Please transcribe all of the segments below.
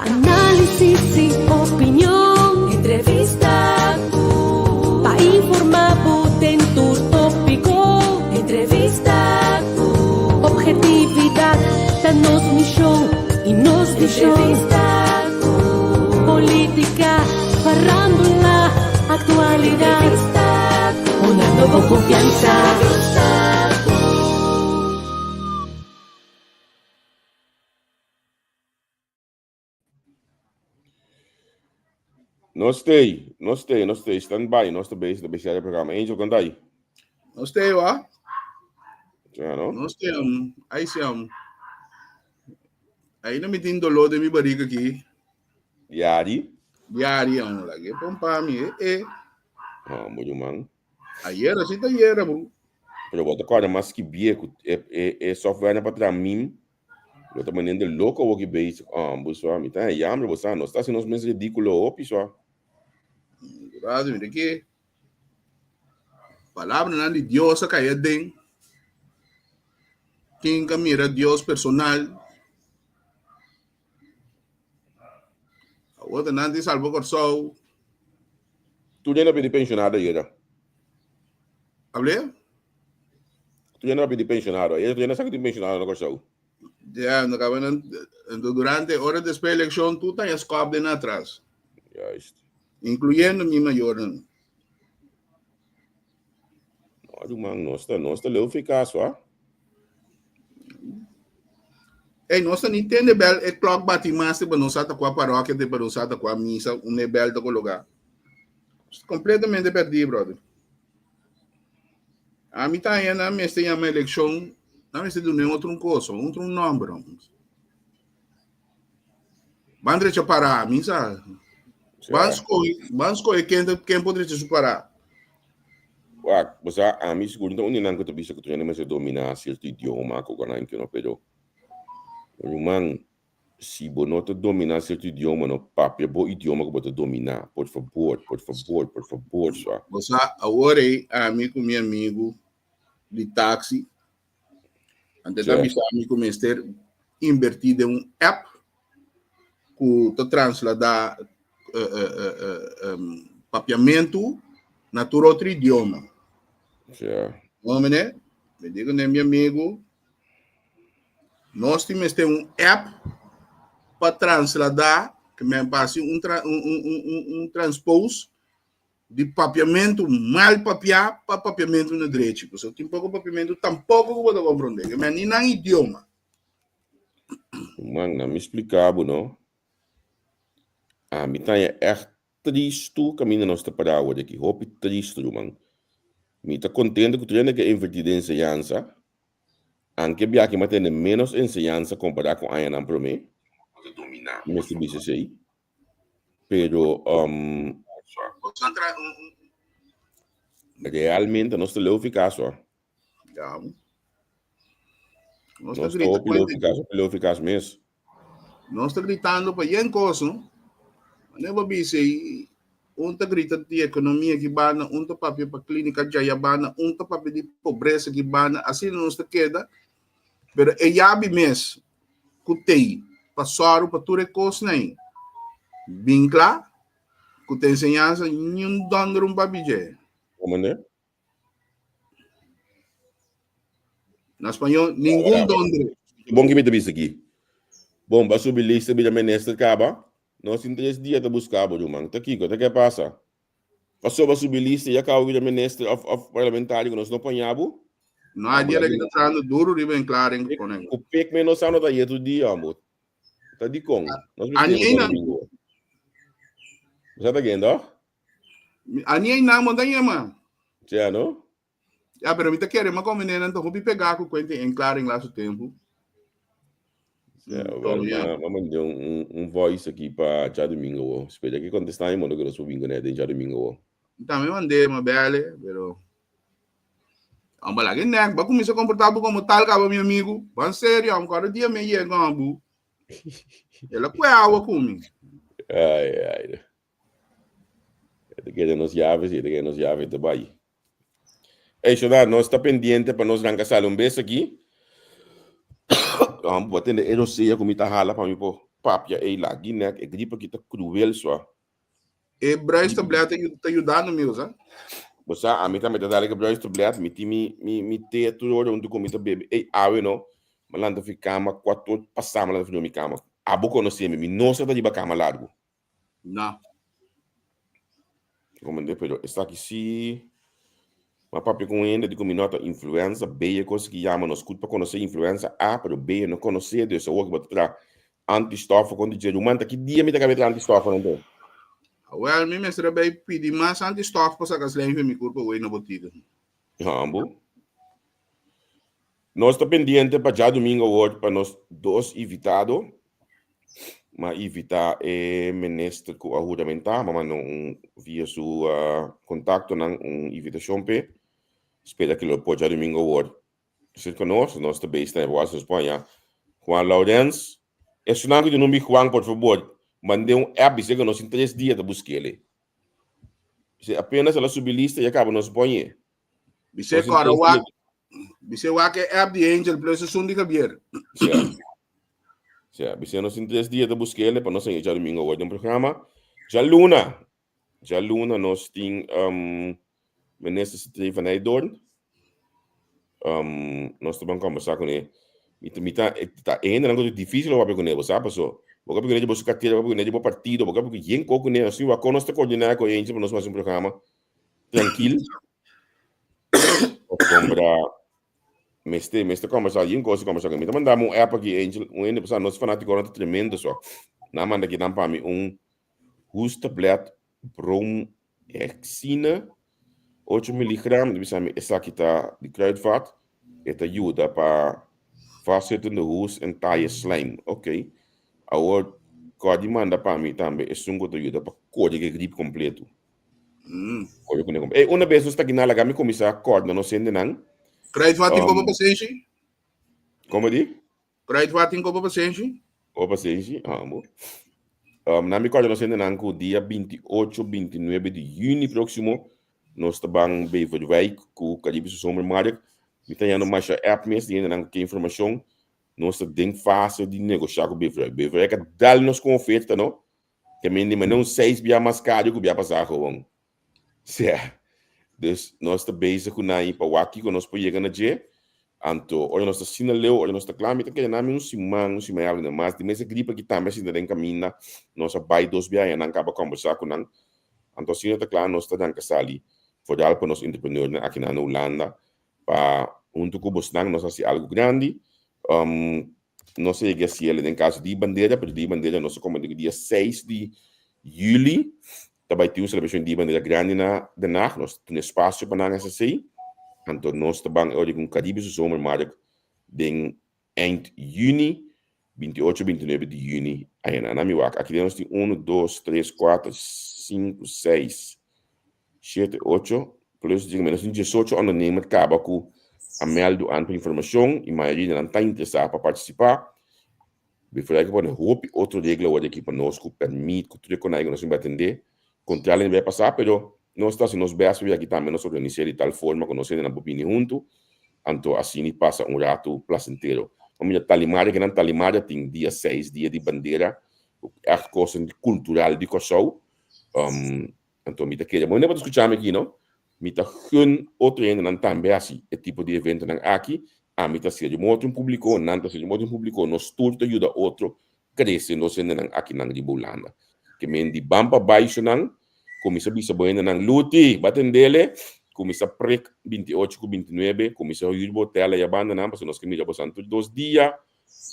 Análisis y opinión, entrevista para informar en tu tópico, entrevista objetividad, danos misión y nos entrevista política, farándula, actualidad, una nueva confianza. Não stay. Stand by. Não está bezig do programa. Angel, kan daí? Não stay, ó. Já, não? Não stay, aí sim, aí não me tem dolor de minha barriga aqui. Yari? Yari, lá. Que pompa, Ah, muito man. Ayer, assim tá ayer, bro. Pero bota cara, mas que bieco. É software para tra mim. Eu tô mandando louco o que bezig. Buswa, mi tá jammer, você não está sendo uns meses ridículo, ó, pessoal. Mira que palavra não de Deus a cair dentro. Quem mira Deus personal. A outra não de salvo corso. Tu já não pedi pensionado aí, Hablé? Tu já não pedi pensionado. Tu já não sabe de pensionado no corso. Já, no cabrón, durante horas de esta eleição, tu estás escapando de atrás. Juist. Incluyendo mi mayor. No, man, não está leu eficaz, ó. Ei, nós não entendemos bem, é clock bate mais, para não saber qual paróquia, para não saber qual missa, é belo de colocar. Completamente perdido, brother. A mim tá aí, na minha eleição, na minha de outro coisa, outro nome, Bandre te parar, missa. Bansko quem poderia te superar? Ué, você a mim seguro então não que tu bisa que tu já não se domina certo idioma que o não que não pero. Man, se você não domina certo idioma no papel, bom idioma que você dominar, por favor, só. Você agora a mim com meu amigo de táxi, antes da missa a mim começar invertir em app que te translada papiamento na outro idioma. Homem, me diga, né, meu amigo, nós temos app para transladar, que me passe transpose de papiamento mal papiar para papiamento no direito. Porque tem pouco papiamento, tampouco vou compreender, mas nem na idioma. Man, não me explicava, não? A mim tá echt tristo caminho nós para agora aqui. Hope tristo, man. Me tá contente que tu ainda que invertir em enseñanza. Aunque via que mantém menos enseñanza comparado com a Ana para mim. Me se diz aí. Pero realmente nós estamos eficaz, ó. Já. Nós estamos eficaz mesmo. Nós estamos gritando para yen coisa, não? Não vai ser tá gritando de economia que bana, tá papel para clínica já bana, tá papel de pobreza que bana, assim não está queda. Pero é yabi mes, cutei, passaram para tudo coisa nem. Vincla, cutei ensinança, nenhum dono babije. Como né? Na espanhol, nenhum dono. Bom que me debis aqui. Bom, para subir lista de ministro acaba. Nós em 3 dias te buscamos, man. Tá aqui, o que passa? Passou para subir lista e acabou de ministro of parlamentário que nós não apanhamos. Não há dia que está entrando duro e bem claro. O PEC menos não está aí todo dia, amor. Tá de com. Já tá vendo, ó? A ninguém não manda aí, mano. Já, não? Ah, pero me tá querendo, mas como não, então vou pegar com o quente em claro em laço tempo. Vamos mandar voice aqui para já domingo. Espera que contestar aí, mano, que eu sou domingo, né? De já domingo. Então, me mandei uma bela, pero... Ang balagin na, ba kung misa komportable como tal ka ba, meu amigo? Ban sério, ang cada dia me ia gambu. Ela cueava comigo. Ai. Te quedan nos llaves de Bahia. Eso da, no está pendiente para nos arrancar un beso aquí. Vamos a tener erosía con mi tajala para mí, po. papia e la guinek e gripa kita cruel so. E Bryce tableta tá ajudando meus, hein? Você a mim também tá dando que Bryce tableta, me te tudo onde comita bebê. E awe no, malanda fi cama, quatro passar malanda fi mi cama. Abo conhecer me não se tá de cama largo. Não. Como de pero está aqui se mas papi com ainda de como nota influenza B é coisa que chama nos culpa conhecer influenza A, pero B não conhecer de so que botar antistofa quando dizer humana que dia me tá cabendo antistofa não tem. Well, mi mestre vai pedir mais anti-stoff para sacar slime mi corpo hoje na botiga. Ambo. Nós está pendiente para já domingo hoje para nós dois invitados. Mas evitar ministro com ajuda mental, mas não via seu contato não invitação pe. Espera que ele pode já domingo hoje. Se conosco, nós também estamos na Espanha. Juan Laurence, é só que não me Juan, por favor. Mandei app, dizer que nós em 3 dias de buscar ele. Se apenas ela subir lista e acaba nos Espanha. Você cara, você vai que app de Angel Plus é sundi cabier. Você nós em 3 dias de buscar ele para nós já domingo hoje no programa. Já Luna nós tem ministro Stephen Aydorn. Nós estamos conversando com ele. Tá ainda não é difícil o com ele, sabe? Porque porque ele busca ter, porque ele partido, porque quem com ele assim, vai conosco coordenar com ele para nós fazer um programa tranquilo. Comprar Meste conversar em coisa conversar com ele. Mandamos app aqui Angel, ele pessoal nós fanático agora tremendo só. Na manda aqui para mim tablet bromhexina 8 mg, bisa essa aqui tá de kruidvat. Esta ajuda para fazer no hus entire slime, ok? Agora, quando manda para mim também, é sungo de ajuda para código gripe completo. Uma vez nós está aqui na laga, me começar a corda, não sei não. Kruidvat em como paciente? Como diz? Kruidvat em como paciente? O paciente, amor. Na minha corda, não sei não, que o dia 28, 29 de junho próximo, nós estamos bem verwijk, com o Caribe Supermarkt. Me tenho mais app mesmo, ainda não tem informação. Nós estamos fácil de negociar com o Beverwijk. Beverwijk dá-nos com oferta, não? Que não 6 bia mais caro que o bia passar com. Certo. Então, nós estamos bezig com aí para o aqui, que nós podemos chegar na dia. Então, olha, nós estamos sinaleu, olha, nós estamos claro, mas que não é simão, algo mais. De mesma gripe que também se dá em caminho, nós vai 2 bia e não acaba conversar com não. Então, se nós estamos claro, nós estamos dando ali, for para nós entrepreneurs aqui na Holanda, para com os nós fazemos algo grande. Não sei se ele em caso de bandeira, mas de bandeira nós como dia 6 de julho também tem uma celebração de bandeira grande na Den Haag, nós temos espaço para nós assim, então nós também hoje com Caribe Supermarkt em end junho, 28, 29 de junho, aí na Miwak, aqui nós temos 1, 2, 3, 4, 5, 6, 7, 8, plus menos 18 ondernemers acaba com a meldo aan informação e a maioria não está interessada para participar. Before que pode roupa outra regra hoje aqui para nós que permite que tudo que nós vamos atender, contra ele vai passar, pero nós está se nós bem aqui também nós organizar de tal forma que nós temos uma opinião junto, então assim passa rato placentero. Vamos já talimar que não talimar tem dia 6 dia de bandeira, é coisa cultural de Kosovo. Então me tá querendo, mas não pode escutar aqui não. Mita hun outro ainda não também assim é tipo de evento não aqui a mita se de modo público não tá se de modo público nós tudo ajuda outro cresce nós ainda não aqui na Holanda que men de bamba baixo não começa bisa boa ainda não luti batendele começa prek 28 com 29 começa o irbo tela e banda não porque nós que mira bastante 2 dias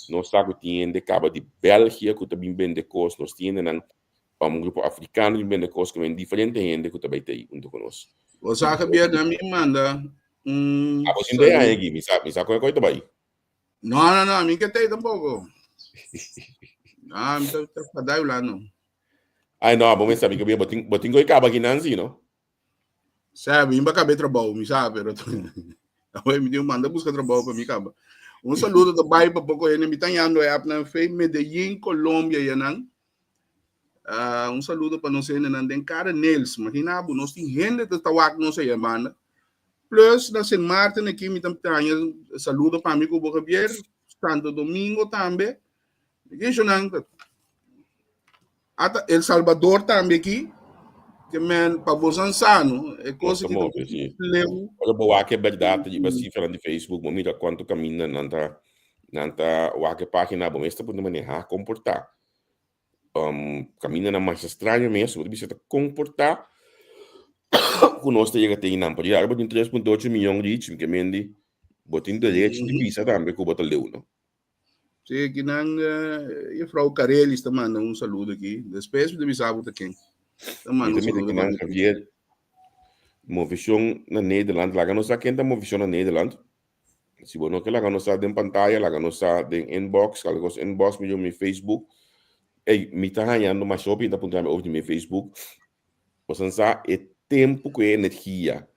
nós saco tiende cabo de Bélgica que também vende coisas nós tiende não grupo africano que vende coisas que vem diferente gente que também tem junto conosco. Você acabia de me mandar você não é aqui, me sabe qual é coisa vai? Não, a mim que tem tampouco. Me tá para dar lá não. Ai não, vamos saber que botinho e acaba aqui não assim, não? Sabe, me acabei trabalho, me sabe, agora me deu manda buscar trabalho para mim acaba. Saludo do bairro para pouco ele me tá indo é na fei Medellín, Colômbia e não. Saludo para nós ainda tem cara neles, imagina, nós tem gente que está lá não sei a plus na San Martin aqui me também saludo para mim com o Javier Santo Domingo também que isso não Ata El Salvador também aqui, que men para você sano, é coisa que Nossa, não sim. leu. Olha, boa que é verdade, tipo, cifra de Facebook, mira quanto caminha nanta wake página, bom, esta pode manejar, comportar. Caminha na mais estranha mesmo, você se comportar, conosco chega até não, por exemplo, tem 3,8 milhões de itens que mendi, botin direito de visa também, que bota leu, não? Sim, que não, e Frau Carelli está mandando um saludo aqui. Depois de avisar para quem. Está mandando um saludo Que não, Javier, movição na Nederland, lá não sabe quem tá movição na Nederland. Se você não quer, lá não sabe em pantalla, lá não sabe em inbox, lá no inbox, me meu Facebook. Ei, me tá ganhando mais shopping, tá apontando over meu Facebook. Você sabe, é tempo que é energia.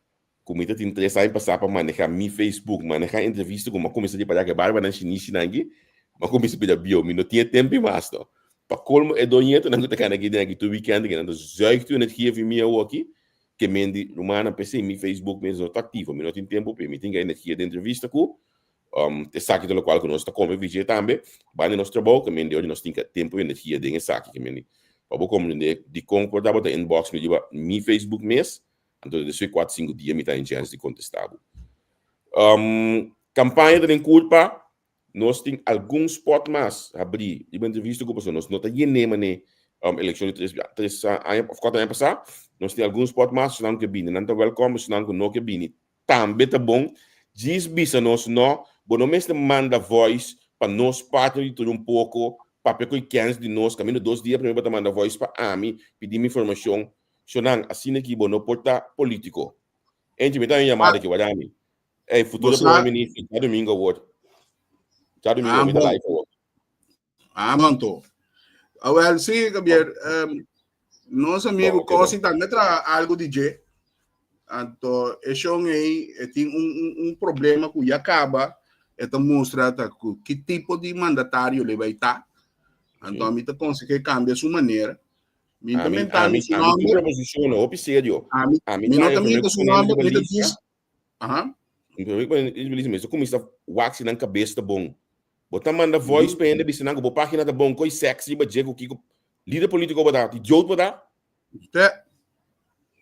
Como está te interessado em passar para manejar meu Facebook, manejar entrevista, como começa a parar que barba na chinês, mas começa a pedir bio, me não tinha tempo mais, não. Para colmo é doença, não está aqui dentro do weekend, que não zuigt tu energia para mim aqui, que mendi romana PC, meu Facebook mesmo está ativo, me não tem tempo para mim, tem energia de entrevista com te saque do qual que nós está como vigia também, vai no nosso trabalho, que mendi hoje nós temos tempo e energia de saque, que mendi. Para como de concordar, bota inbox me diga meu Facebook mesmo, então desde 4, 5 dias me está em chance de contestar. Campanha de culpa, nós temos alguns spot mais abrir, e entrevista com pessoas, nós não está nem né eleição de 4 anos passado, nós temos alguns spot mais, senão que bine, não está welcome, senão que não que bine. Também tá bom, diz bisa nós não, bom, não mesmo manda voz para nós parte de um pouco, para pegar que de nós, caminho 2 dias primeiro para mandar voz para a mim, pedir informação, senão assim aqui bom, não porta político. Gente, me dá uma chamada aqui, vai mim. É futuro primeiro-ministro, já domingo agora. Já domingo me dá live agora. Manto. Well, sim, Gabriel, nosso amigo Cosi também traz algo de G. Então, esse aí tem um problema que já acaba, então mostra que tipo de mandatário ele vai estar. Então, a mim consegue cambiar sua maneira. A mim tem proposição, não, sério. A mim também tem seu nome, ele diz. Isso começa a wax na cabeça, tá bom. Botar manda voz para ele, disse não, boa página tá bom, coisa sexy, mas digo que líder político vai dar, idiota vai dar.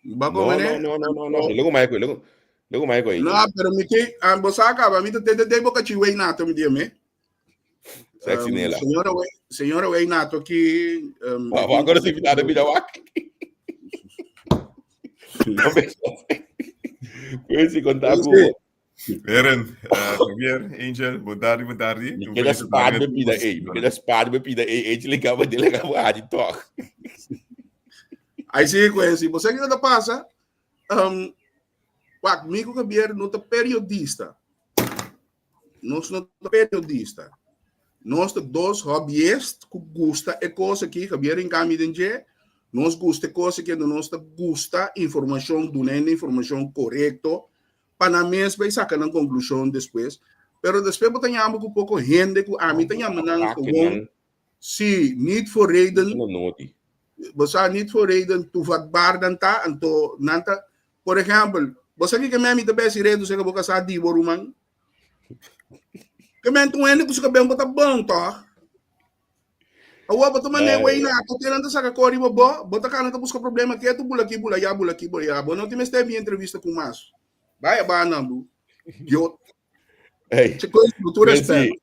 Não. Logo mais coisa. Não, pero me que você acaba, me tem boca de wei nato me dia sexy nela. Senhora wei nato que agora se virar da vida wak. Conheci contar com Eren, Javier, Angel, boa tarde. Me queda spad bebida, ei, te ligava a de toque. Aí sim, conheci, você que não passa, comigo, Javier, não é periodista. Nós não é periodista. Nós temos 2 hobbyistas que gostam de coisa que Javier em caminho de nós gosta de coisa que nós gosta informação, donando informação correta, para a mesma vai sacar na conclusão depois. Pero depois temos um pouco de gente que a mim tem como se need for Raiden, você need for Raiden tu vat bar danta anto nanta, por exemplo, você que me amita bem se redo se que boca sa di boruman. Que men tu ene que se bem bota bom tá. Awa bato man ne way na to tirando sa kakori mo bo, bota ka na to busca problema que tu bula ya. Não te meste minha entrevista com mas. Vai ba na bu. Idiot. Ei. Se coisa tu respeito.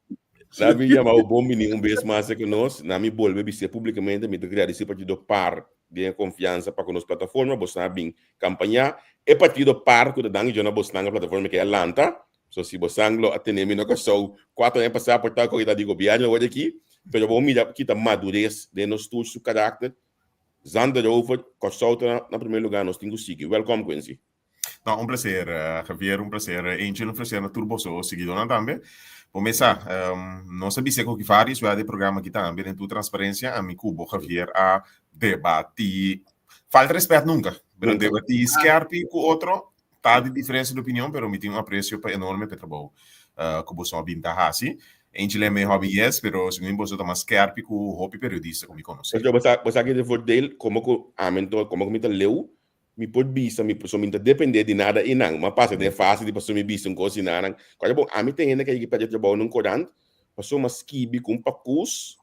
Sabe chamar o bom menino vez mais que nós, na minha bolsa be publicamente me criar esse partido par de confiança para com as plataformas, você bem campanha e partido par que dá já na bolsa na plataforma que é Atlanta. So se você anglo atende me no que sou 4 anos passar por tal coisa de governo hoje aqui. Pero vamos mirar que a madurez de nós todos, o caráter. Zander over, Cossouta, na primeiro lugar, nós temos que Welcome, Quincy. Não, prazer, Javier, prazer, Angel, prazer, Turbo, so, seguidor também. Começar, nós sabemos que vários de programa aqui também, em tua transparência, a mim, Cubo, Javier, a debater. Falta respeito nunca, pero debater esquerpe com outro, tá de diferença de opinião, pero me tem apreço enorme para o trabalho, como são a binta assim. A gente é hobby, yes, pero se não você toma scarpe com o hobby periodista, como me conhece. Você aqui de dele, como me leu, me pode vista, me pessoa me depender de nada e não, mas passa de fácil de pessoa me vista um coisa nada. Quando bom, a mim tem ainda que pode trabalhar num corante, pessoa mas skibi com pacus,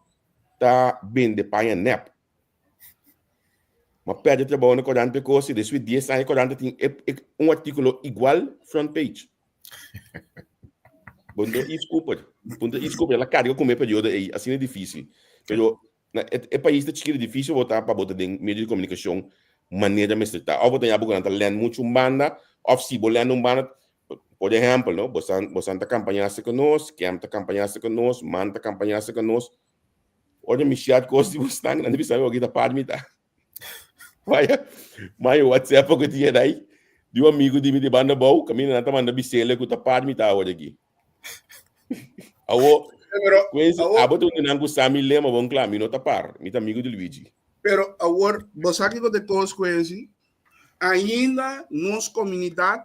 tá bem de paia nep. mas perde trabalho na corante coisa, e depois 10 anos corante tem artículo igual front page. Punto desculpa, ela carga com o meu período aí, assim é difícil. Pero é país de Chile difícil votar para botar em meio de comunicação maneira mais certa. Ou botar em Abogado, lendo muito banda, ou se você lendo banda, por exemplo, não, você está campanhando conosco, quem está campanhando conosco, man está campanhando conosco. Olha, me chat coisa de você, não deve saber o que está para mim, tá? Mas o WhatsApp que tinha daí, de amigo de mim de banda boa, caminho não está mandando bicela que está para mim, tá, olha aqui. Abo tu não gostar me lema bom claro, me não tá par, me tá amigo de Luigi. Pero agora, você aqui com de consequência, ainda nossa comunidade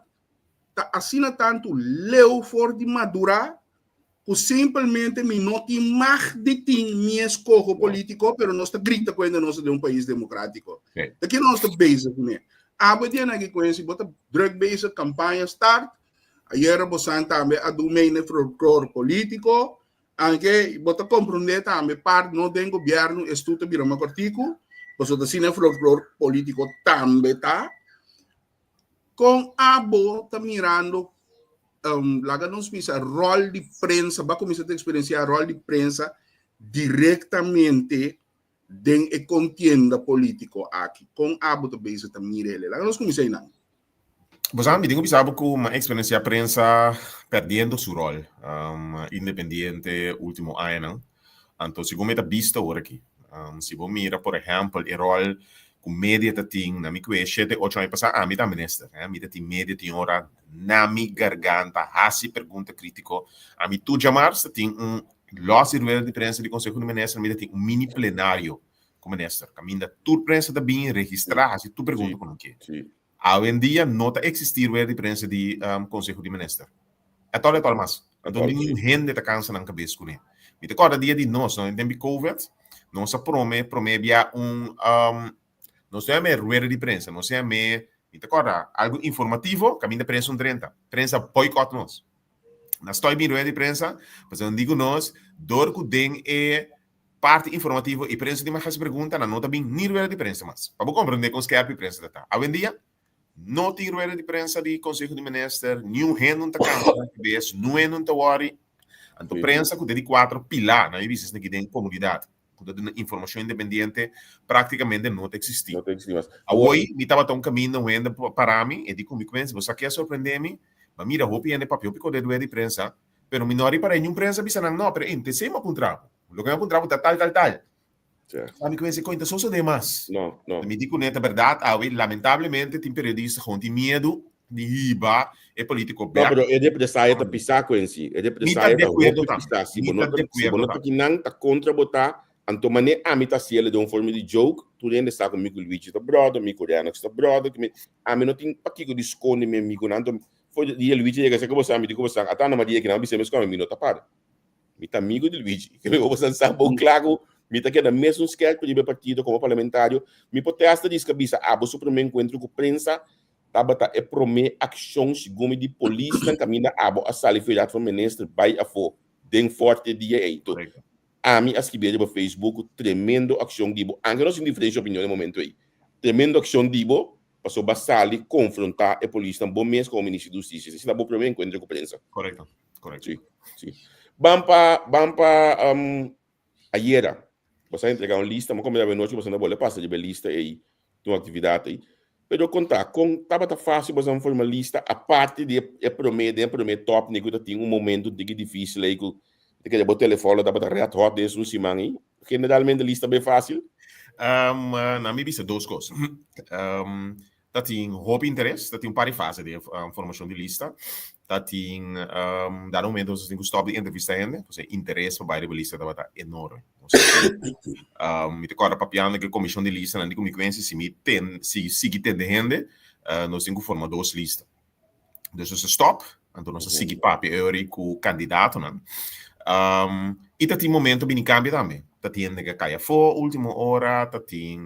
tá assina tanto leu for de madurar, que simplesmente me não tem mais de ter minha escolha político, pero nós tá grita com ainda nós de país democrático. Daqui nós tá basic, né? Abo dia na que conhece, bota drug based campanha start. Ayer você também a do main folclore político, anche bota compreender também parte não tem governo estudo bira uma cortico, você tá sino folclore político também tá. Com abo tá mirando lá nos pisa rol de prensa, vai começar a experienciar rol de prensa diretamente den e contienda político aqui. Com abo também você tá mirando. Lá nos começar não. Você me digo que com uma experiência prensa perdendo seu rol independiente último ano. Então, se você está visto agora aqui, se você mira, por exemplo, o rol com média que tem, na minha coisa, 7, 8 anos passar, a mim tá minister, a mim tem média tem hora, na minha garganta, assim pergunta crítico, a mim tu chamar, tem lote de prensa de Conselho de Ministro, a mim tem mini plenário como minister, a mim da tour prensa também registrar, assim tu pergunta como que. Hoje em dia não está existir rueda de prensa de Conselho de Ministro. É tal mais. Então, ninguém gente está cansado na cabeça com ele. Me recorda dia de nós, não tem COVID, nós promete não se chama rueda de prensa, não se chama, me recorda, algo informativo, caminho da prensa 30. Prensa boicot nós. Nós estou em rueda de prensa, mas eu digo nós, dor que tem parte informativa e prensa de mais pergunta, não está bem nem rueda de prensa mais. Para compreender com os que é a prensa está. Hoje em dia, não tem rueda de prensa de Conselho de Ministro, nenhum rei não está cansado na cabeça, não está worry. Então, prensa que tem 4 pilares, na visão que tem comunidade, que tem informação independente, praticamente não existe. Hoje, me estava tão caminho ainda para mim, e digo, você quer surpreender-me, mas mira, vou pedir papel de rueda de prensa, mas me não para nenhum prensa, não, pero tem sempre um trabo. Lo que é um trabo, tal. Sabe que esse coisa só demais. Não. Me digo neta verdade, lamentavelmente tem periodistas com medo de riba e político. Não, mas é de sair da pisar com si. É de sair da pisar. Se você não está contra botar, então mané a mim tá se ele de uma forma de joke, tu ainda está comigo Luigi da brother, mi coreano está brother, que a mim não tem para que esconde meu amigo não. Foi dia Luigi chega se que você me digo você, até na Maria que não me se me esconde, me não tá para. Mi tá amigo de Luigi, que você sabe bom claro. Me está querendo mesmo esquerdo para o partido como parlamentário. Me protesta diz que bisa você para mim encontro com prensa, tá é promer ação segundo de polícia caminha a sala federal do ministro vai a for den forte dia aí. A mim as que vejo no Facebook tremendo ação dibo, ainda não sem diferença de opinião no momento aí. Tremendo ação dibo, passou bastante confrontar a polícia bom mês com o ministro da Justiça. Isso dá bom para mim encontro com prensa. Correto. Sim. Bampa ayer você entregar uma lista, mas como já noite você não pode passar de lista aí, de uma atividade aí. Pero contar, estava fácil você fazer uma lista, a parte de prometer top, nego tem um momento de que difícil aí, que o telefone estava red hot desse no semana aí. Generalmente a lista é bem fácil. Na minha vista, 2 coisas. Dat tem hoop interesse, dat tem um par de fase de formação de lista. Dat tem, dar momento você tem que stop de entrevista ainda, você interesse para baile de lista da bata enorme. Me recorda papiando que a comissão de lista não digo me conhece se que tem de gente, nós temos que formar 2 listas. Dus você stop, então nós seguimos papi euri com o candidato, não. E dat tem momento bem cambia também. Dat tem que cair for última hora, dat tem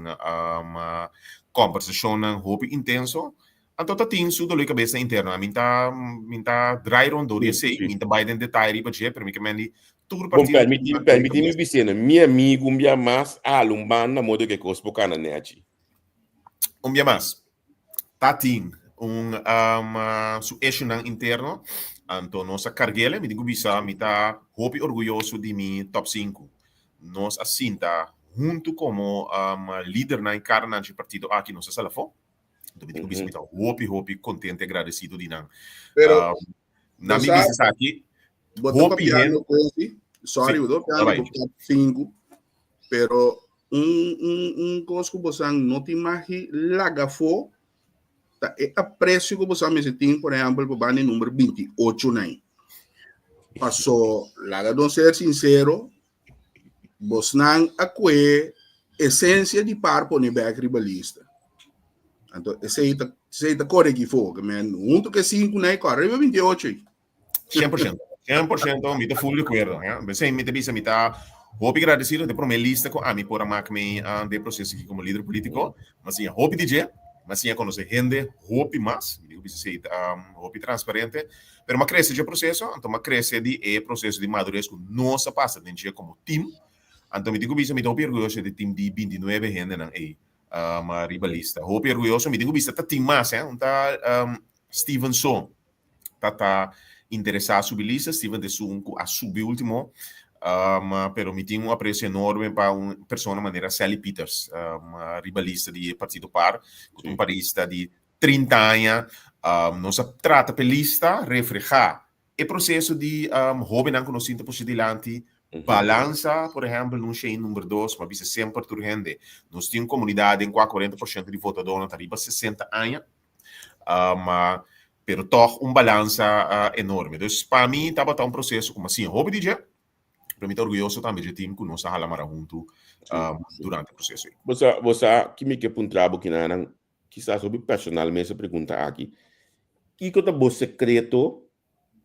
conversação hoop intenso. Então tá tem isso da cabeça interna. A mim tá dry rondo de sei, mim tá Biden detalhe para dizer, para mim que me tudo partido. Permite-me dizer, meu amigo, minha mas alumbana modo que cospo cana net. dia mais. Tatin, su eixo interno, anto nossa carguele, me digo bisa, me tá hopi orgulhoso de mim top 5. Nós assim tá junto como líder na encarna de partido aqui no Salafó. Então me digo bisa, me tá hopi contente, agradecido de não. Pero, Na minha visita aqui, bota papiano coisa, sorry, Sim, eu dou piano com top 5, pero coisa que você não te imagina lagafo, tá, é a preço que você me tem, por exemplo, para o número 28, né? Passou, laga não ser sincero, você não acue essência de par por nível ribalista. Então, esse é a cor que foi, que man, junto que 5, né, corre 28. 100%, me tá full de acordo, né? Você me bisa, me tá hopi agradecido de por minha lista com a mim por amar me de processo aqui como líder político, mas sim, hopi DJ, mas sim, conhecer gente, hopi mais, me digo bisa ser hopi transparente, pero uma cresce de processo, então uma cresce de processo de madurez que nossa passa dentro como time, então me digo bisa, me tô orgulhoso de time de 29 gente não é uma ribalista, hopi orgulhoso, me digo bisa tá time mais, tá Stevenson, tá interessado subir lista, Steven de a subir último, pero me tinha um apreço enorme para uma pessoa de maneira Sally Peters, uma ribalista de Partido Par, um parista de 30 anos, não se trata de lista, reflejar o processo de jovem não conhecido por adiante, balança, por exemplo, no cheio número 2, mas bisa sempre urgente. Nós temos comunidade em quase 40% de votadores, arriba 60 anos, pero toch balança enorme. Então, para mim, estava um processo como assim, hobby DJ, para mim, estou orgulhoso também de time que nós trabalhamos junto durante o processo. Você que me quer um trabalho que não, quizás sobre personalmente pergunta aqui, que é o secreto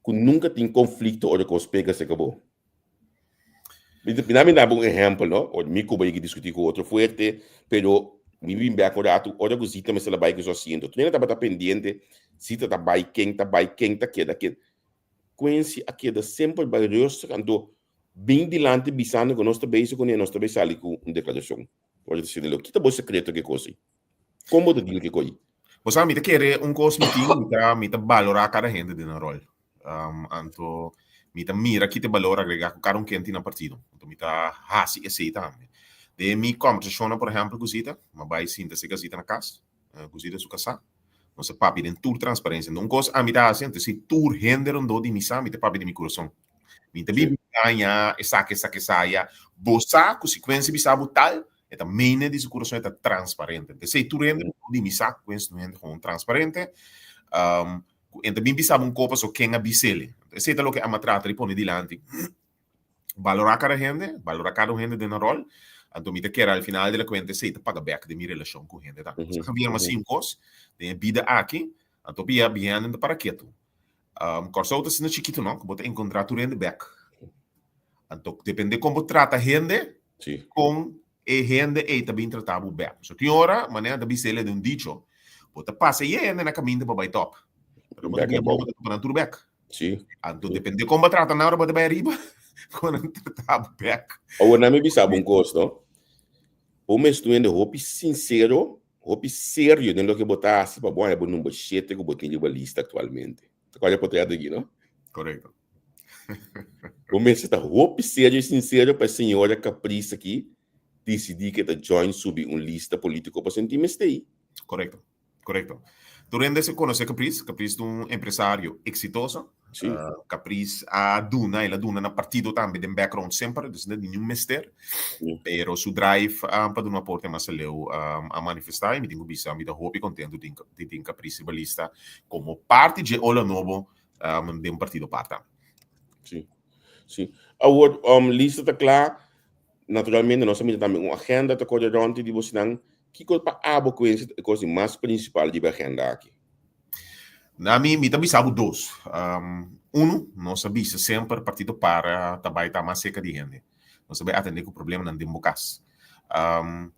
que nunca tem conflito ou que os pega se acabou? Me dá um exemplo, não? Ou me como eu discutir com outro forte, pero me vim bem acordado, olha que você também se vai que só sinto. Tu nem estava pendente, se tá vai quem tá queda. Conhece a queda sempre vai rosto quando bem dilante bisando que nós também se conhece, nós também sali com uma declaração. Olha dizer, o que tá bom secreto que coisa? Como tu diz que coisa? Você me quer coisa me valorar cada gente de na rol. Anto me mira que te valora agregar cada quem tem na partido. Então me hasi esse também. De mi conversação, por exemplo, cosita, mas vai sinta se casita na casa, cosita su casa. Não se papi den tour transparência. Não coisa a mim dá assim, se tour renderam do de missa, me te papi de mi coração. Me te bibi ganha, essa que saia, bossa, consequência bisabu tal, é também de seu coração é transparente. Se tour renderam do de missa, consequência não é com transparente. Então bim bisabu copa so quem a bisele. Esse é o que a matrata e põe dilante. Valorar cada gente de na rol. Então, me quer al final da conta se paga back de minha relação com gente, tá? Se havia uma simples, de vida aqui, então pia bien para quieto. Corso outro se não chiquito não, como te encontrar tu rende back. Então, depende como trata gente, com gente e também tratado back. So, que hora, maneira da bisele de dicho, bota passa e na caminho para top. Pero bota que bom para tu back. Sim. Então, depende como trata na hora bota para arriba. Quando tratado back. Ou não me bisaba coisa, não? O mês tu ainda roupa sincero, roupa sério, nem lo que botar assim para bom é bom número 7 que botei de lista atualmente. Olha para trás aqui, não? Correto. O mês está roupa sério e sincero para a senhora Caprice aqui decidir que tá join subir uma lista política para sentir mestei. Correto. Tu rende se conhece Caprice é empresário exitoso. Caprice ela duna na partido também de background sempre, dus de nenhum mister. Pero su drive para uma porta mais leu a manifestar, me tenho bisa, me dá hope contento de ter Caprice balista como parte de Ola Novo de partido parta. Sim. Agora, lista está clara, naturalmente nós temos também uma agenda de corrente de você não, que coisa para abo com esse coisa mais principal de agenda aqui. Na minha, me também sabe dois. Nós sabemos sempre partido para também estar mais seca de gente. Nós sabemos atender com o problema na democracia.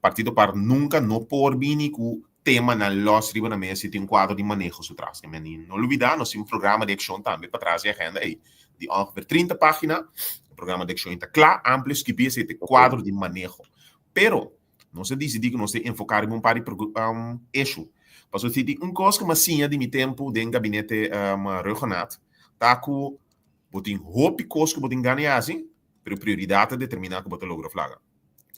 Partido para nunca não por vir com o tema na los riba na mesa tem quadro de manejo atrás. Não olvidar, nós temos um programa de ação também para trás e agenda aí. De ongeveer 30 páginas, o programa de ação está claro, amplo, que precisa ter quadro de manejo. Pero, Nós decidimos que nós temos enfocar em um par de eixo. Mas eu tive coisa que massinha de meu tempo dentro do gabinete regional, tá com botin hope coisa que botin ganhar assim, pero prioridade determinar que botin logra flaga.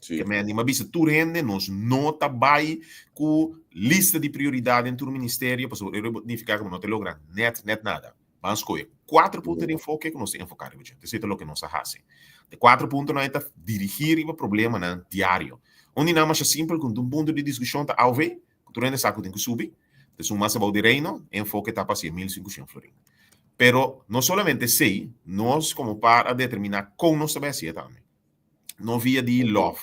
Sim. Que me anima bisa tu rende nos nota bai com lista de prioridade em tu ministério, para eu significar que não te logra net nada. Vamos escolher 4 pontos de enfoque que nós temos enfocar, gente. Isso é o que nós fazemos. De 4 pontos nós temos dirigir o problema na diário. Onde não é mais simples, com um ponto de discussão tá ao ver, tu rende saco tem que subir. Então, mais about de reino, enfoque tá para ser 1.500 florins. Pero não somente sei, nós como para determinar como nós sabemos assim também. Não via de love,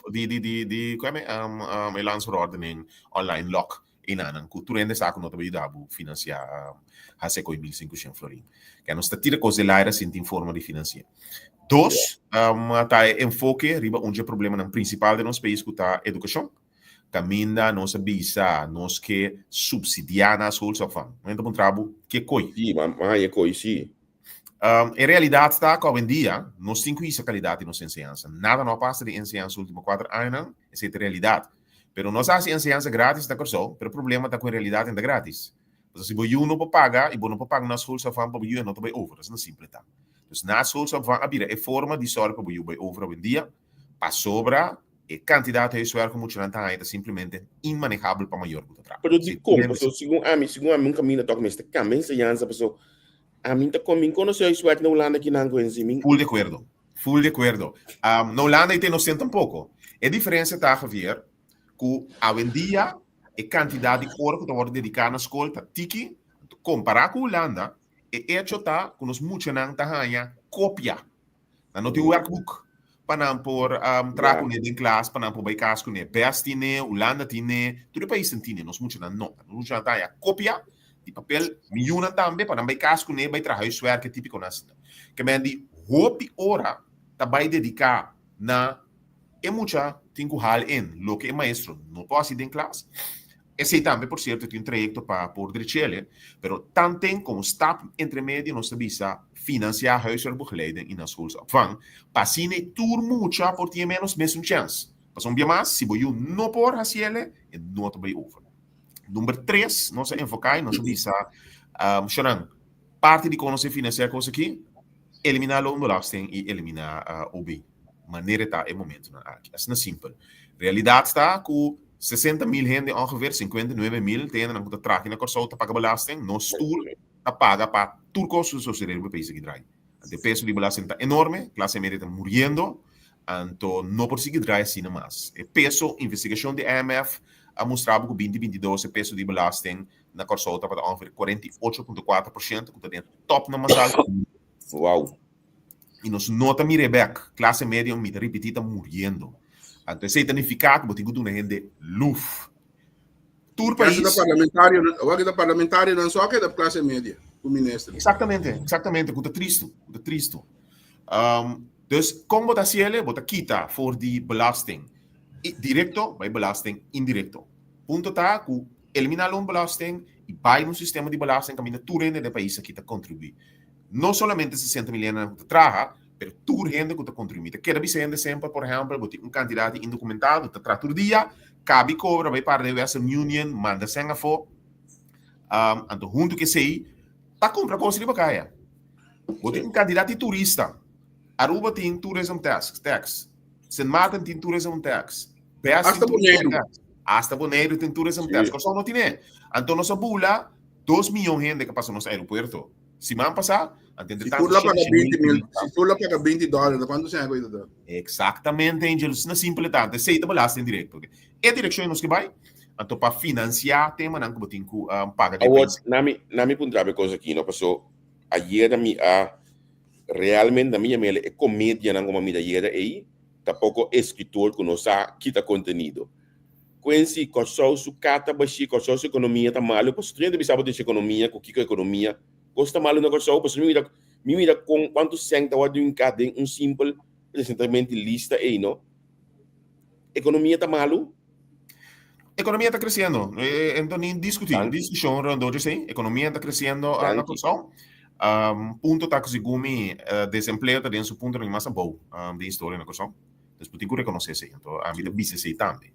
como é landsverordening online lock in aan cultura en de zaken dat we daar financiar hace coi 1.500 florins. Que nós tira coisa lá era sem forma de financiar. Dos, tá enfoque riba onde o problema não principal de nosso país que tá educação. Caminha nossa bisa, nós que subsidiar na schoolsopvang. Então, trabalho que coi. Sim, mas é coi, sim. Em realidade, está que hoje em dia, nós temos essa qualidade de nossa ensinança. Nada não passa de ensinança nos últimos 4 anos, essa é a realidade. Mas nós fazemos ensinança grátis, tá corso, mas o problema está com a realidade ainda grátis. Então, se você não pode pagar, e você não pode pagar na schoolsopvang, para você não vai over, isso não é simples. Então, na schoolsopvang, a forma de sorte para você vai over hoje em dia, para sobra, a quantidade de huiswerk que moet je aan het halen, simplesmente inmanejabel para maior que trabalho. Pero de como, pessoal, segundo a mim, caminho toca mas caminho se yansa, pessoal. A mim tá comigo quando se isso na Holanda que não conhece mim. Full de acordo. Na Holanda tem nós um pouco. A diferença tá Javier, que hoje em dia a quantidade de hora que está dedicada na escola tá tiki, comparar com a Holanda, é hecho tá que nós muito não tá ganha cópia. Não tem workbook. Para por trago ne em classe, para por vai casco ne best ne, Holanda tine, todo país tine, nós muito na nota, nós já tá a cópia de papel, milhões também para vai casco ne, vai trabalhar huiswerk típico nas. Que me di hope hora tá vai dedicar na é muita tem que hal em lo que é maestro, não pode ir em classe. Esse também, por certo, tem trajecto para por Chile, pero tanto como stap entre medio nós sabia financiar huiswerkbegeleiding in een schoolsopvang, para cine tour mucha por tie menos mesmo chance. Pas um dia mais, se você não por hacerle, é não te vai over. Número 3, nós enfocar, nós sabia, choran, parte de como se financiar coisa aqui, eliminar loonbelasting e eliminar OB. Maneira tá é momento na aqui. Assim é simples. Realidade está com 60.000 gente ongeveer 59.000 tenen dan de traag in de corso te paga belasting, no stoel te paga para turcos sociedade do país que trai. De peso de belasting está enorme, classe média está muriendo, anto no por seguir trai assim mais. E peso investigação de IMF a mostrava que 2022 o peso de belasting na corso te para ongeveer 48.4%, que está top na mais alto. Uau. E nos nota mireback, classe média me repetir está muriendo. Então, isso significa que você tem que ter gente luf. Todo país... O parlamentário não só que é da classe média, o ministro. Exatamente. Que é triste. Dus, como você faz, você quita for de belasting direto, vai belasting indireto. Ponto tá, que eliminar um belasting e vai no sistema de belasting caminha tudo do país que está contribuindo. Não somente 60 milhões que traga, pero tu gente que está contribuindo. Queda dizendo sempre, por exemplo, você tem candidato indocumentado, está tratando dia, cabe cobra, vai para a Western Union, manda senha for, então, junto que sei, está compra coisa de bacaia. Você tem candidato turista, Aruba tem tourism tax, St. Martin tem tourism tax, Hasta Bonaire tem tourism tax, que só não tem. Então, nossa bula, 2 milhões de gente que passa no nosso aeroporto. Se man passar, se tu lá paga $20, quanto você vai dar? Exatamente, Angel. Isso não é simples tanto. Sei que belasting direto. É a direção que vai, então para financiar tema não que tem que pagar. Na minha ponta coisa aqui, não passou. Ayer realmente na minha mele é comédia não como a minha ayer aí, tampouco escritor que não sabe quita conteúdo. Quando corso su cata baixi, corso su economia tá malo, pois tu ainda sabe de economia, com que economia gosta mal no corso, pois mira com quanto senta o de um simples recentemente lista aí, não? Economia tá malo? Economia está crescendo. Então, nem discussão rondou de sim. Economia está crescendo na corso. Ponto tá que segumi desemprego está dentro do ponto mais bom de história na corso. Depois tem que reconhecer isso. Então, a vida bisa sei também.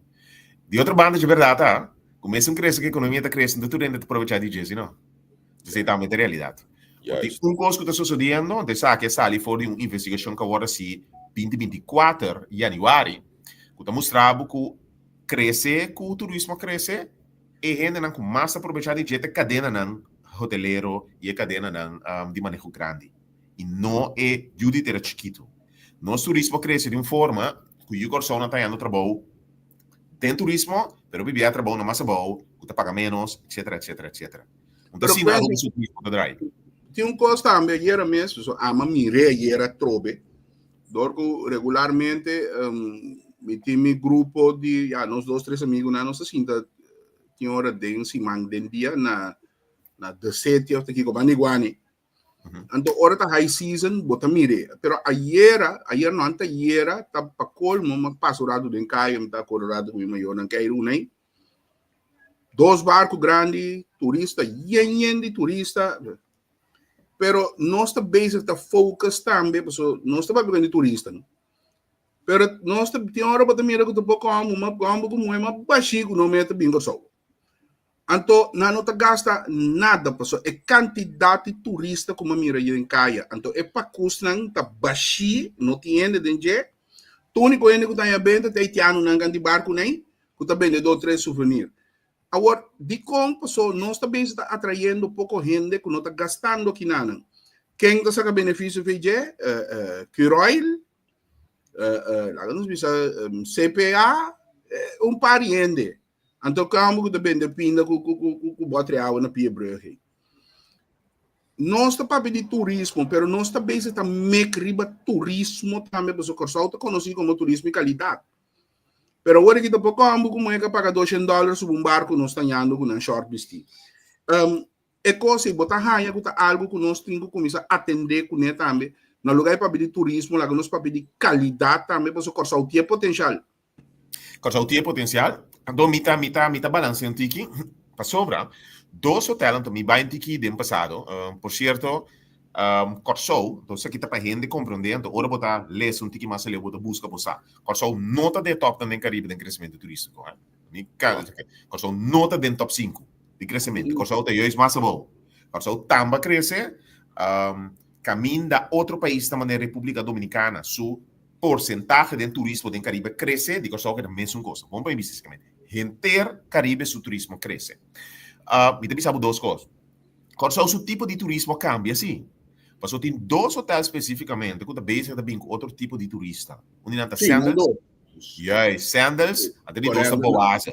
De outra banda, de verdade, tá? Começa a crescer, que a economia está crescendo, tu rende aproveitar de Jesse, não? Isso é também a realidade. Juist. Coisa que está sucedendo, de sabe que sali for uma investigação que agora se 2024 de januário, que está mostrando que cresce, que o turismo cresce, e gente não com mais aproveitar de jeito cadena não hotelero e a cadena não de manejo grande. E não é de ter chiquito. Nosso turismo cresce de uma forma que o corso não está indo trabalho. Tem turismo, pero vivia trabalho na massa boa, que paga menos, etc, etc, etc. Então, assim, não é o turismo que dá. Tinha coisa também, e era mesmo, ama mire, e era trobe. Dorco regularmente, me tinha meu grupo de, nós 2, 3 amigos, na nossa cinta, tinha hora de um simang den dia na 17 ou aqui com Baniguani. Então, hora tá high season, bota mire. Pero ayer não anta ayer, tá pa colmo, magpasurado den kayo, tá colorado com o maior, não quer ir nem. 2 barcos grandes, turista, yen de turista. Pero nossa base está focus também, porque nós estamos vendo turista, não? Pero nós tem hora para mira que tu pouco como é mas baixinho não mete bingo só. Então, não te gasta nada, pessoal. É quantidade de turista como mira em caia. Então, é para custar, tá baixinho, não tem de tu único que está em venda, tem ano não de barco nem, que tá vendo 2, 3 souvenirs. Agora, de como, pessoal, nós também está atraindo pouco gente que não está gastando aqui nada. Quem está sacando benefício fez Curoil, CPA, par de gente. Então, como que também depende com botar água na pia branca. Nós está para pedir turismo, mas nós também está mecriba turismo também, porque o Corsal está conhecido como turismo de qualidade. Pero agora que depois como é que paga $200 sobre um barco, nós estamos andando com um short vestido. É coisa, botar raia, que algo que nós temos que começar a atender com ele também. No lugar para pedir turismo, lá que nós para pedir qualidade também, porque o Corsal tem potencial. Corsal tem potencial. Então, mita balance um tiki, para sobra. 2 hotéis, então, me vai um tiki de passado. Por certo, Corsal, então, isso aqui está para gente compreender, então, ora botar lesse um tiki mais ali, botar busca passar. Corsal nota de top também Caribe de crescimento turístico. Corsal nota de top 5 de crescimento. Corsal tem hoje mais bom. Corsal também cresce, caminho da outro país também, República Dominicana, su porcentagem de turismo do Caribe cresce, de Corsal que é a mesma coisa. Vamos para basicamente. Enter Caribe, su turismo cresce. Me também sabe 2 coisas. Corsal, su tipo de turismo cambia, sim. Mas tem 2 hotéis especificamente que também tem outro tipo de turista. Um é Sandals. Sandals, até de 2 boas.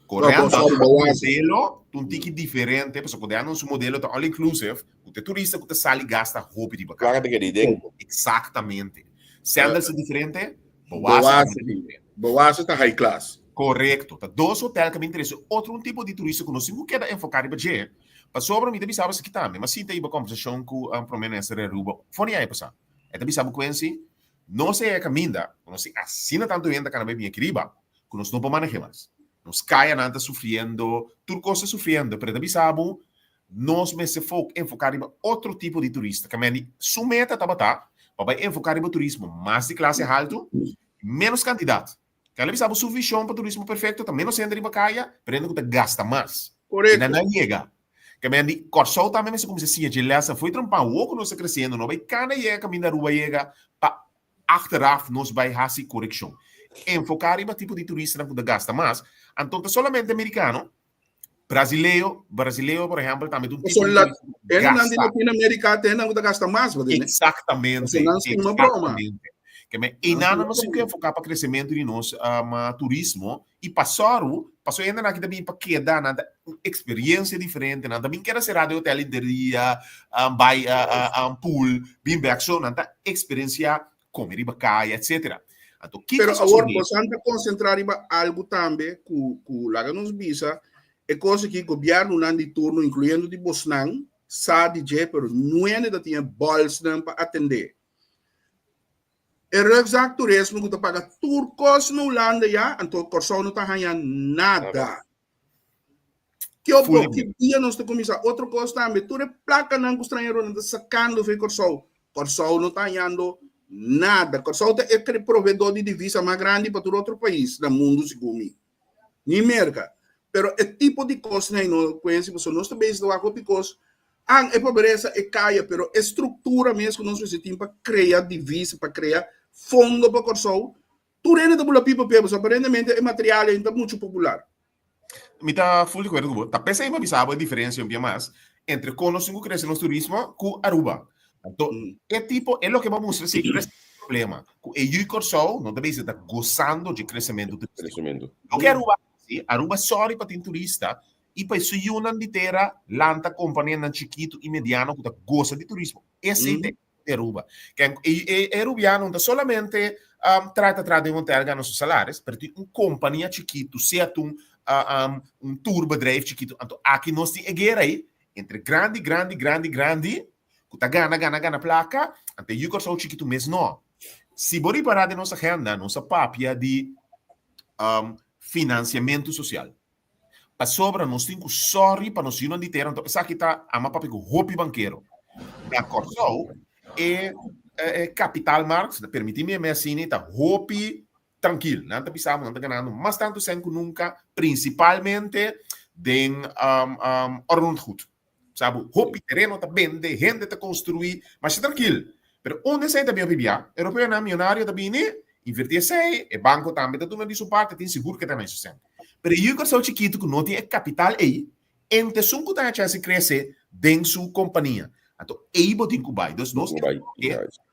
Correndo, modelo, um ticket diferente, porque quando é um modelo all inclusive, o turista que sai e gasta roupa de bacana. Claro que é diferente. Exatamente. Sandals é diferente, Boas está high class. Correto. Tá 2 hotéis que me interessam. Outro tipo de turista que nós não quer enfocar em budget. Mas sobre mim, também sabe isso aqui também. Mas sim, tem uma conversação com a promessa de Ruba. Fone aí, pessoal. É também sabe com esse. Não sei a caminha. Não sei assim tanto ainda que não bem aqui riba. Que nós não podemos manejar mais. Nós caia anda sofrendo. Tudo coisa sofrendo. Mas também sabe. Nós me se enfocar em outro tipo de turista. Que a minha sumeta tá batá. Para enfocar em turismo mais de classe alto. Menos quantidade. Que ela sabe sua visão para turismo perfeito. Também não sendo riba caia. Mas que gasta mais. Correto. E não chega. Que me andi Corsal também se como se sia de lessa foi trampar o que nós crescendo não vai cana e caminho da rua chega para achteraf nós vai fazer correção enfocar em tipo de turista não gasta mais então solamente americano brasileiro por exemplo também um tipo de gasta latino-americano tem não gasta mais exatamente que me e nada não se quer focar para crescimento de nós turismo e passou ainda aqui também para quedar na experiência diferente na também quer ser rádio hotel interia vai pool bem baixo na experiência comer e bacaia etc então que pero agora você concentrar em algo também que lá nos visa é coisa que o governo não de turno incluindo de Bosnan sabe de pero não é da tinha bolsa para atender. É exato turismo que tu paga turcos no Holanda já, então o Corsal não está ganhando nada. Que o que dia nós temos começar outra coisa também, tu é placa não estrangeiro não está sacando o Corsal. Corsal não está ganhando nada. Corsal é aquele provedor de divisa mais grande para todo outro país do mundo segundo mim. Ni merca. Pero o tipo de coisa né, não conhece, você não está bem se doar com coisa. É pobreza, é caia, pero a estrutura mesmo que nós precisamos para criar divisa, para criar fundo para corso. Tu ainda da pipa, aparentemente é material ainda muito popular. Me tá full de acordo com você. Tá pensa aí, mas sabe a diferença um pouco mais entre conosco que cresce no turismo com Aruba. Então, é tipo, é o que vamos mostrar se cresce problema. E o corso não deve estar gozando de crescimento turístico. Crescimento. O que Aruba, Aruba sorry para ter turista e para isso uma de terra lanta companhia na chiquito e mediano que gosta de turismo. Esse é Aruba. Que Arubiano não solamente trata de manter os salários, mas uma companhia chiquito, seja um turbedrijf chiquito. Então, aqui nós temos guerra aí entre grande, que tá gana placa, até o corso chiquito mesmo não. Se bori parar de nossa agenda, nossa papia de financiamento social. Para sobra, nós temos sorry para nós não de ter, então, essa aqui está a mapa com roupa banqueiro. A corso é capital marks, permite-me assim, está roupa tranquilo, não está pensando, não está ganhando, mas tanto sem que nunca, principalmente, de ordentgoed. Sabe, roupa terreno está vende, gente está construir, mas é tranquilo. Pero onde sai também a bibia, europeu na milionário também, invertir sei, e banco também, está tudo de sua parte, tem seguro que está na sustento. Pero eu que sou chiquito, que não tem capital aí, entre sunco tem a chance de crescer dentro da sua companhia. Então, aí botem Cubai. Então, nós temos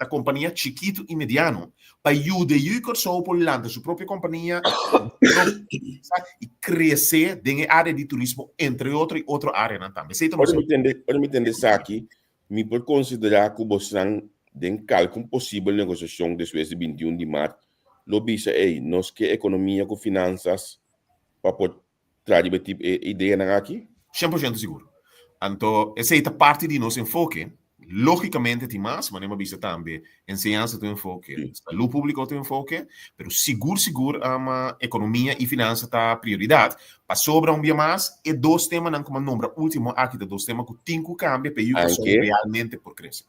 a companhia chiquito e mediano para ajudar o corso por lá, sua própria companhia, e crescer dentro da área de turismo, entre outra área também. Para me entender isso aqui, me pode considerar que você tem cálculo possível negociação depois de 21 de março. Lo bisa nós que economia com finanças para poder trazer tipo ideia aqui? 100% seguro. Então, essa é a parte de nosso enfoque. Logicamente, tem mais, mas não vista também. Ensinança tem enfoque, saúde pública tem enfoque, mas seguro, a economia e finanças está prioridade. Para sobra dia mais, e dois temas, não como número último aqui, de dois temas que tem que cambiar para eu realmente por crescer.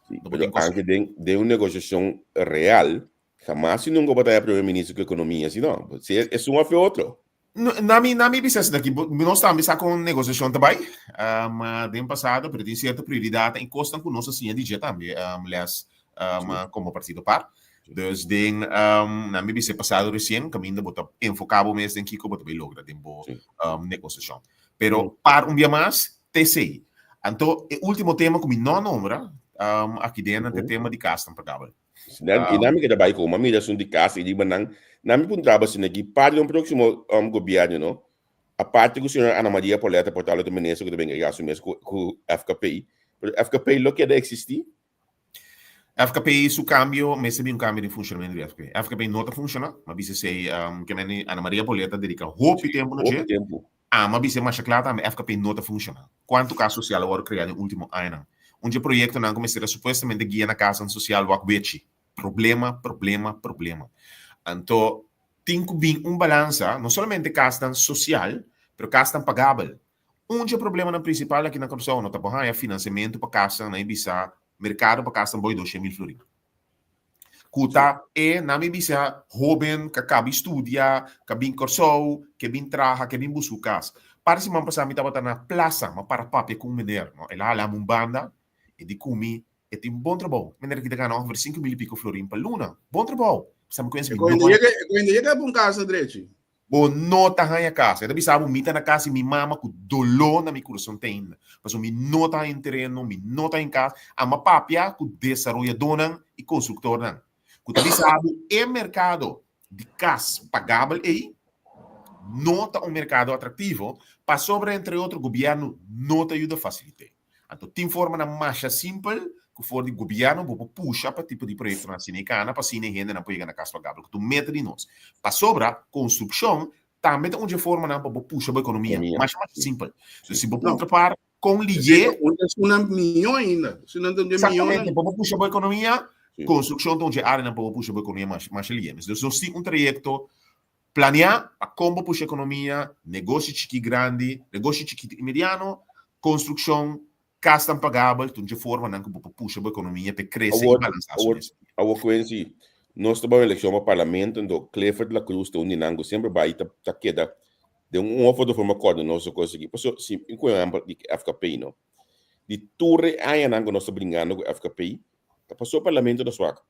Anche de uma negociação real, jamais se nunca batalha primeiro-ministro com economia, senão, é um ou outro. Na minha business daqui, nós estamos com negociação também, mas no passado, pero tem certa prioridade em costas com nossa senha de também, como partido par. Então, na minha business passado recém, caminho botar enfocado mesmo em que como também logra tempo negociação. Pero para dia mais, TCI. Então, o último tema que me não nombra, aqui dentro é o tema de custom pagável. E na minha trabalho com uma migração de casa e de banang, na minha trabalho assim aqui para o próximo governo, não? A parte que o senhor Ana Maria Poleta portal do ministro que também assumir com o FKPI, o FKPI lo que deve existir? FKPI su cambio, mas também cambio de funcionamento do FKPI. FKPI não está funcionando, mas bisa sei que Ana Maria Poleta dedica roupa tempo no dia. Mas bisa mais claro também FKPI não está funcionando. Quanto caso social agora criado no último ano? Onde o projeto não começou supostamente guia na casa social Wakbechi. Problema. Então, tem que vir balanço, não somente casa social, mas casa pagável. Onde o problema principal aqui na corrupção não está é financiamento para casa na Ibiza, mercado para casa boi 200.000 floridos. Kuta na Ibiza, jovem que acaba estudia, que vem corso, que vem trabalha, que vem buscar casa. Para se man passar, me estava na plaza, mas para papel com mineiro, ela lá uma banda e de comi e tem bom trabalho. Mineiro que ganha over 5.000 e pico floridos para luna, bom trabalho. Sabe com esse quando chega para casa direito. Bom, nota na casa. Eu sabe, mita na casa e me mama com dolor na minha coração tem. Mas me nota em terreno, me nota em casa, a uma papia com desenvolvedor e construtor não. Quando sabe, é mercado de casa pagável aí, nota um mercado atrativo, para sobre entre outros governo nota ajuda a facilitar. Então, tem forma na marcha simples que for de governo, vou puxar para tipo de projeto na Cinecana, para cine renda na poiga na casa pagável, que tu mete de nós. Para sobra, construção, também tem uma forma na para puxar a economia, mais simples. Se você outra parte, com ligue... Uma milhão ainda. Se não tem exatamente, para puxar a economia, construção tem uma área para puxar a economia mais ligue. Então, nós temos projeto planear a como puxar a economia, negócio chique grande, negócio chique mediano, construção, casa pagável, de forma que puxa a economia para crescer e balançar. A coisa, nós estamos em eleição para o parlamento, então Clifford La Cruz, o Ninango, sempre vai estar queda de offer de forma acordo não se conseguir. Por isso, sim, em exemplo, de FKP, não. De torre aí não nós brincando com FKP, tá passou o parlamento da Suaca.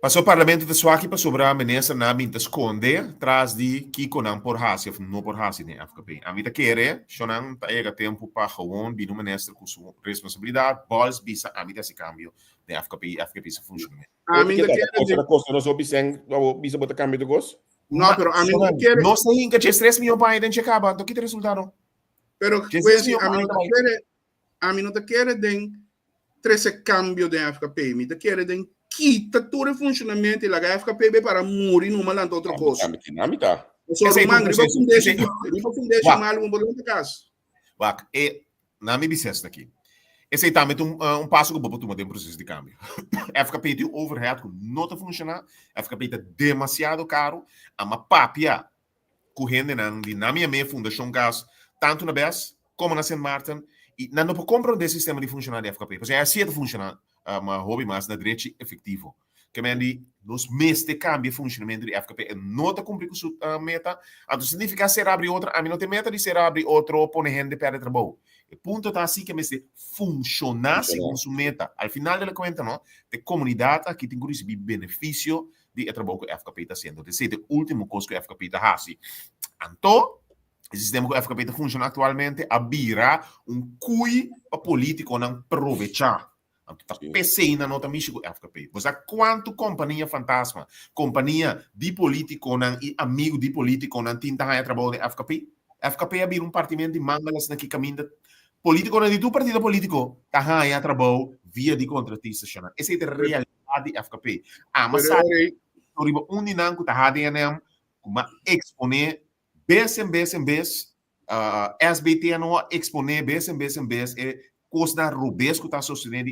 Passou o parlamento de Swaki para sobre a ministra na minta esconde atrás de que conam por hasi of não por hasi nem FKP. A minta querer, chonan pega tempo para gewoon bi no ministro com sua responsabilidade, bols bisa a minta se cambio de FKP se funciona. A minha querer Costa nós obseng, bisa botar cambio de gosto. não, pero a minha querer Nós tem que 3 milhões para identificar acaba, do que te resultado? pero pues a minha querer den 13 cambio de FKP, minha querer den quita todo o funcionamento e a FKP para morrer numa lanta outra coisa. Dinâmica. Só Roman, riba fundation mal um bolão de casa. Wak, na minha bicesta aqui. Esse aí também passo que eu vou tomar um processo de câmbio. FKP tem overhead que não está funcionando, FKP está demasiado caro, a uma papia correndo na minha fundação gas, tanto na BES como na St. Martin, e não pode comprar um sistema de funcionar de FKP, porque é assim que funciona. Uma hobby mais na direita efetivo. Que mendi nos meses de cambio funcionamento de FKP não está cumprindo sua meta. Então significa ser abrir outra, a mim não tem meta de ser abrir outro, pôr gente para o trabalho. O ponto está assim que me se funcionar segundo sua meta. Al final da conta, não, de comunidade aqui tem que receber benefício de trabalho que o FKP está sendo. Esse é o último coisa que o FKP está fazendo. Então, o sistema que o FKP está funcionando atualmente abrirá cui político não aproveitar. PC na nota Michigan FKP. Você quanto companhia fantasma, companhia de político e amigo de político não tinta a trabalho de FKP. FKP abrir partimento de mangalas naquele caminho político de tu partido político tá a trabalho via de contratista. Essa é a realidade de FKP. Mas sabe, onde não tá a DNM, como exponer vez SBT não exponer vez costa robesco está sostenendo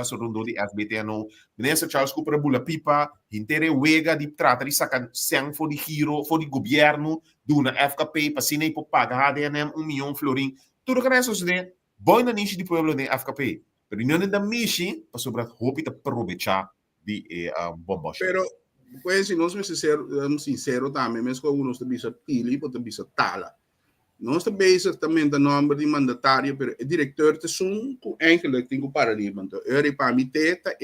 sorrindo de SBT no ministro Charles Cooper bula pipa intere wega de trata de sacar sang for de giro for de governo do na FKP para cine para pagar HDNM milhão florin tudo que é suceder boi na niche de pueblo de FKP reunião da mishi para sobre hope de aproveitar de bomba pero pues si nós somos sincero também mesmo com nós também bisa pili para bisa tala. Nós estamos bezig também do nome de mandatário, mas o diretor de som, eigenlijk tem que parar ali, want er para mim teta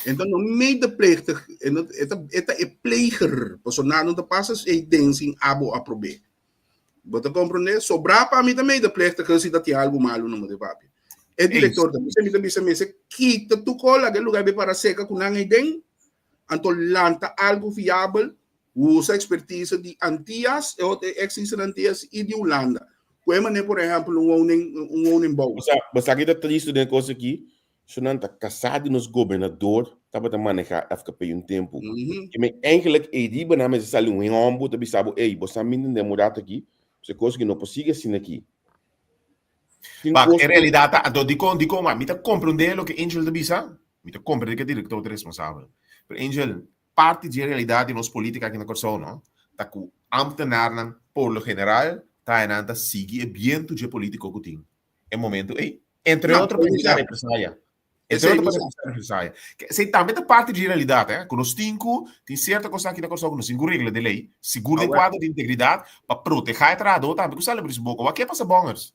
então no medeplichtig, é pleger, porque na não passa é dancing abo aprove. Você compreende? Sobrar para mim também medeplichtig, se dá tem algo malo no meu papi. O diretor também se quita tu cola, aquele lugar para seca com nangai den, então lanta algo viável. Usa expertise de Antillas ou de ex-Antillas e de Holanda. Como, por exemplo, um bom. Mas aqui está triste de coisa aqui. Se não está casado nos governador, estava a manejar FKP tempo. Que eigenlijk é de banana, mas sale homem, também sabe, ei, você está me demorado aqui. Você coisa que não pode assim aqui. Mas em realidade, dico, mas me compreender o que Angel de bisa, me compreender que o diretor é responsável. Angel parte de realidade nos política aqui na Corsão, não? Tá com ambtenaar por lo general, tá enanta sigue viento de político que tem. É momento, entre outros para represália. Entre outros para represália. Se também tá parte de realidade, com os cinco, tem certa coisa aqui na Corsão, com os cinco regras de lei, seguro de quadro de integridade, para proteger a trado, também, que abrir sua boca. O que passa bongers?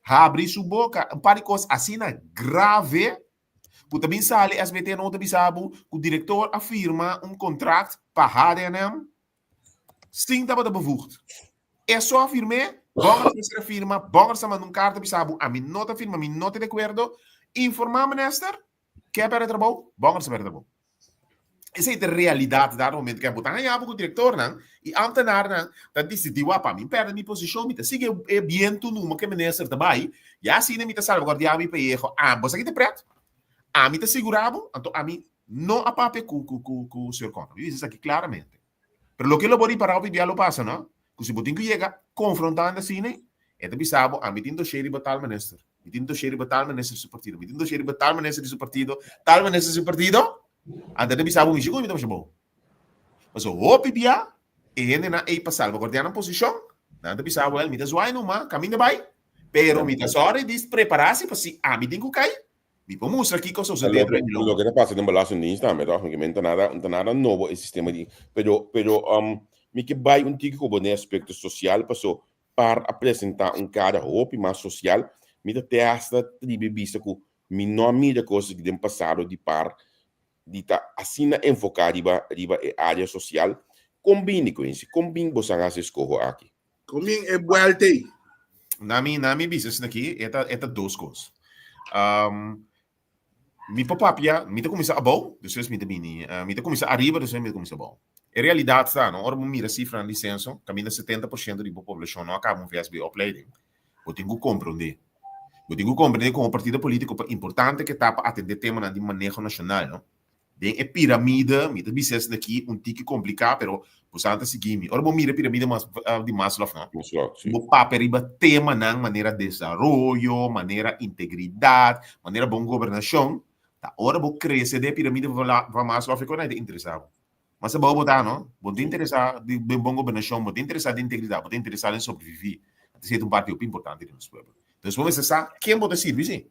Abrir sua boca, um par de coisas assim grave. Porque também sale SBT não também sabe que o diretor afirma contrato para a HDNM sem estar bevoegd. É só afirmar, bongers afirma, bongers manda carta para sabe, a mim não afirma, a mim não de acordo, informar o ministro que é para o trabalho, bongers para o trabalho. Essa é a realidade do momento que é botar aí o diretor não e antenar não, tá decidiu para mim perde minha posição, me sigue bem tu numa que o ministro também, e assim me tá salvaguardar me para erro, você aqui tá preto. A mim está segurado, então a mim não há papel com o senhor conta. Isso aqui claramente. Mas o que eu vou para o diálogo passa, não? Que se você chega confrontando assim, é de bisabo, a mim tem cheiro de tal ministro. Me tem cheiro de tal ministro do seu partido. Me tem cheiro de tal ministro do seu partido. Tal ministro do seu partido. Até de bisabo, me chegou e me dá bom. Mas o PPA, ele não é para salvaguardar a posição. Não de bisabo, ele me dá zoar numa, caminho vai. Pero me dá só de preparar-se para se a mim tem que cair. Mi può mostrare che cosa succede. Lo che passa nella Belastingdienst, não é nada novo esse sistema de, pero me que vai tique como no aspecto social, passou para apresentar cara roupa mais social, me da testa tribe vista que me não mira coisas que tem passado de par, de tá assim enfocar riba área social, combine com isso, combine você a escolher aqui. Combine é buelte. Na minha business aqui, é duas coisas. Mi papapia, mi te começa a bom, depois mi te começa arriba, depois mi te começa a bom. Em realidade, está, não? Ora, mira cifra de licença, caminha 70% da população não acaba um VSB opleiding. Eu tenho que compreender. Como partido político importante que está para atender tema de manejo nacional, não? Tem a pirâmide, mi te business daqui, tique complicado, pero você anda seguir. Ora, mira a pirâmide de Maslow, não? O papo riba tema na maneira de desenvolvimento, maneira integridade, maneira boa governação. Tá, ora vou crescer de pirâmide vai Maslow ficou nada interessado. Mas é bom botar, não? Vou interessar de boa governação, vou interessar em integridade, vou interessar em sobreviver. Esse é um partido importante do nosso povo. Então, vamos pensar quem pode servir, sim.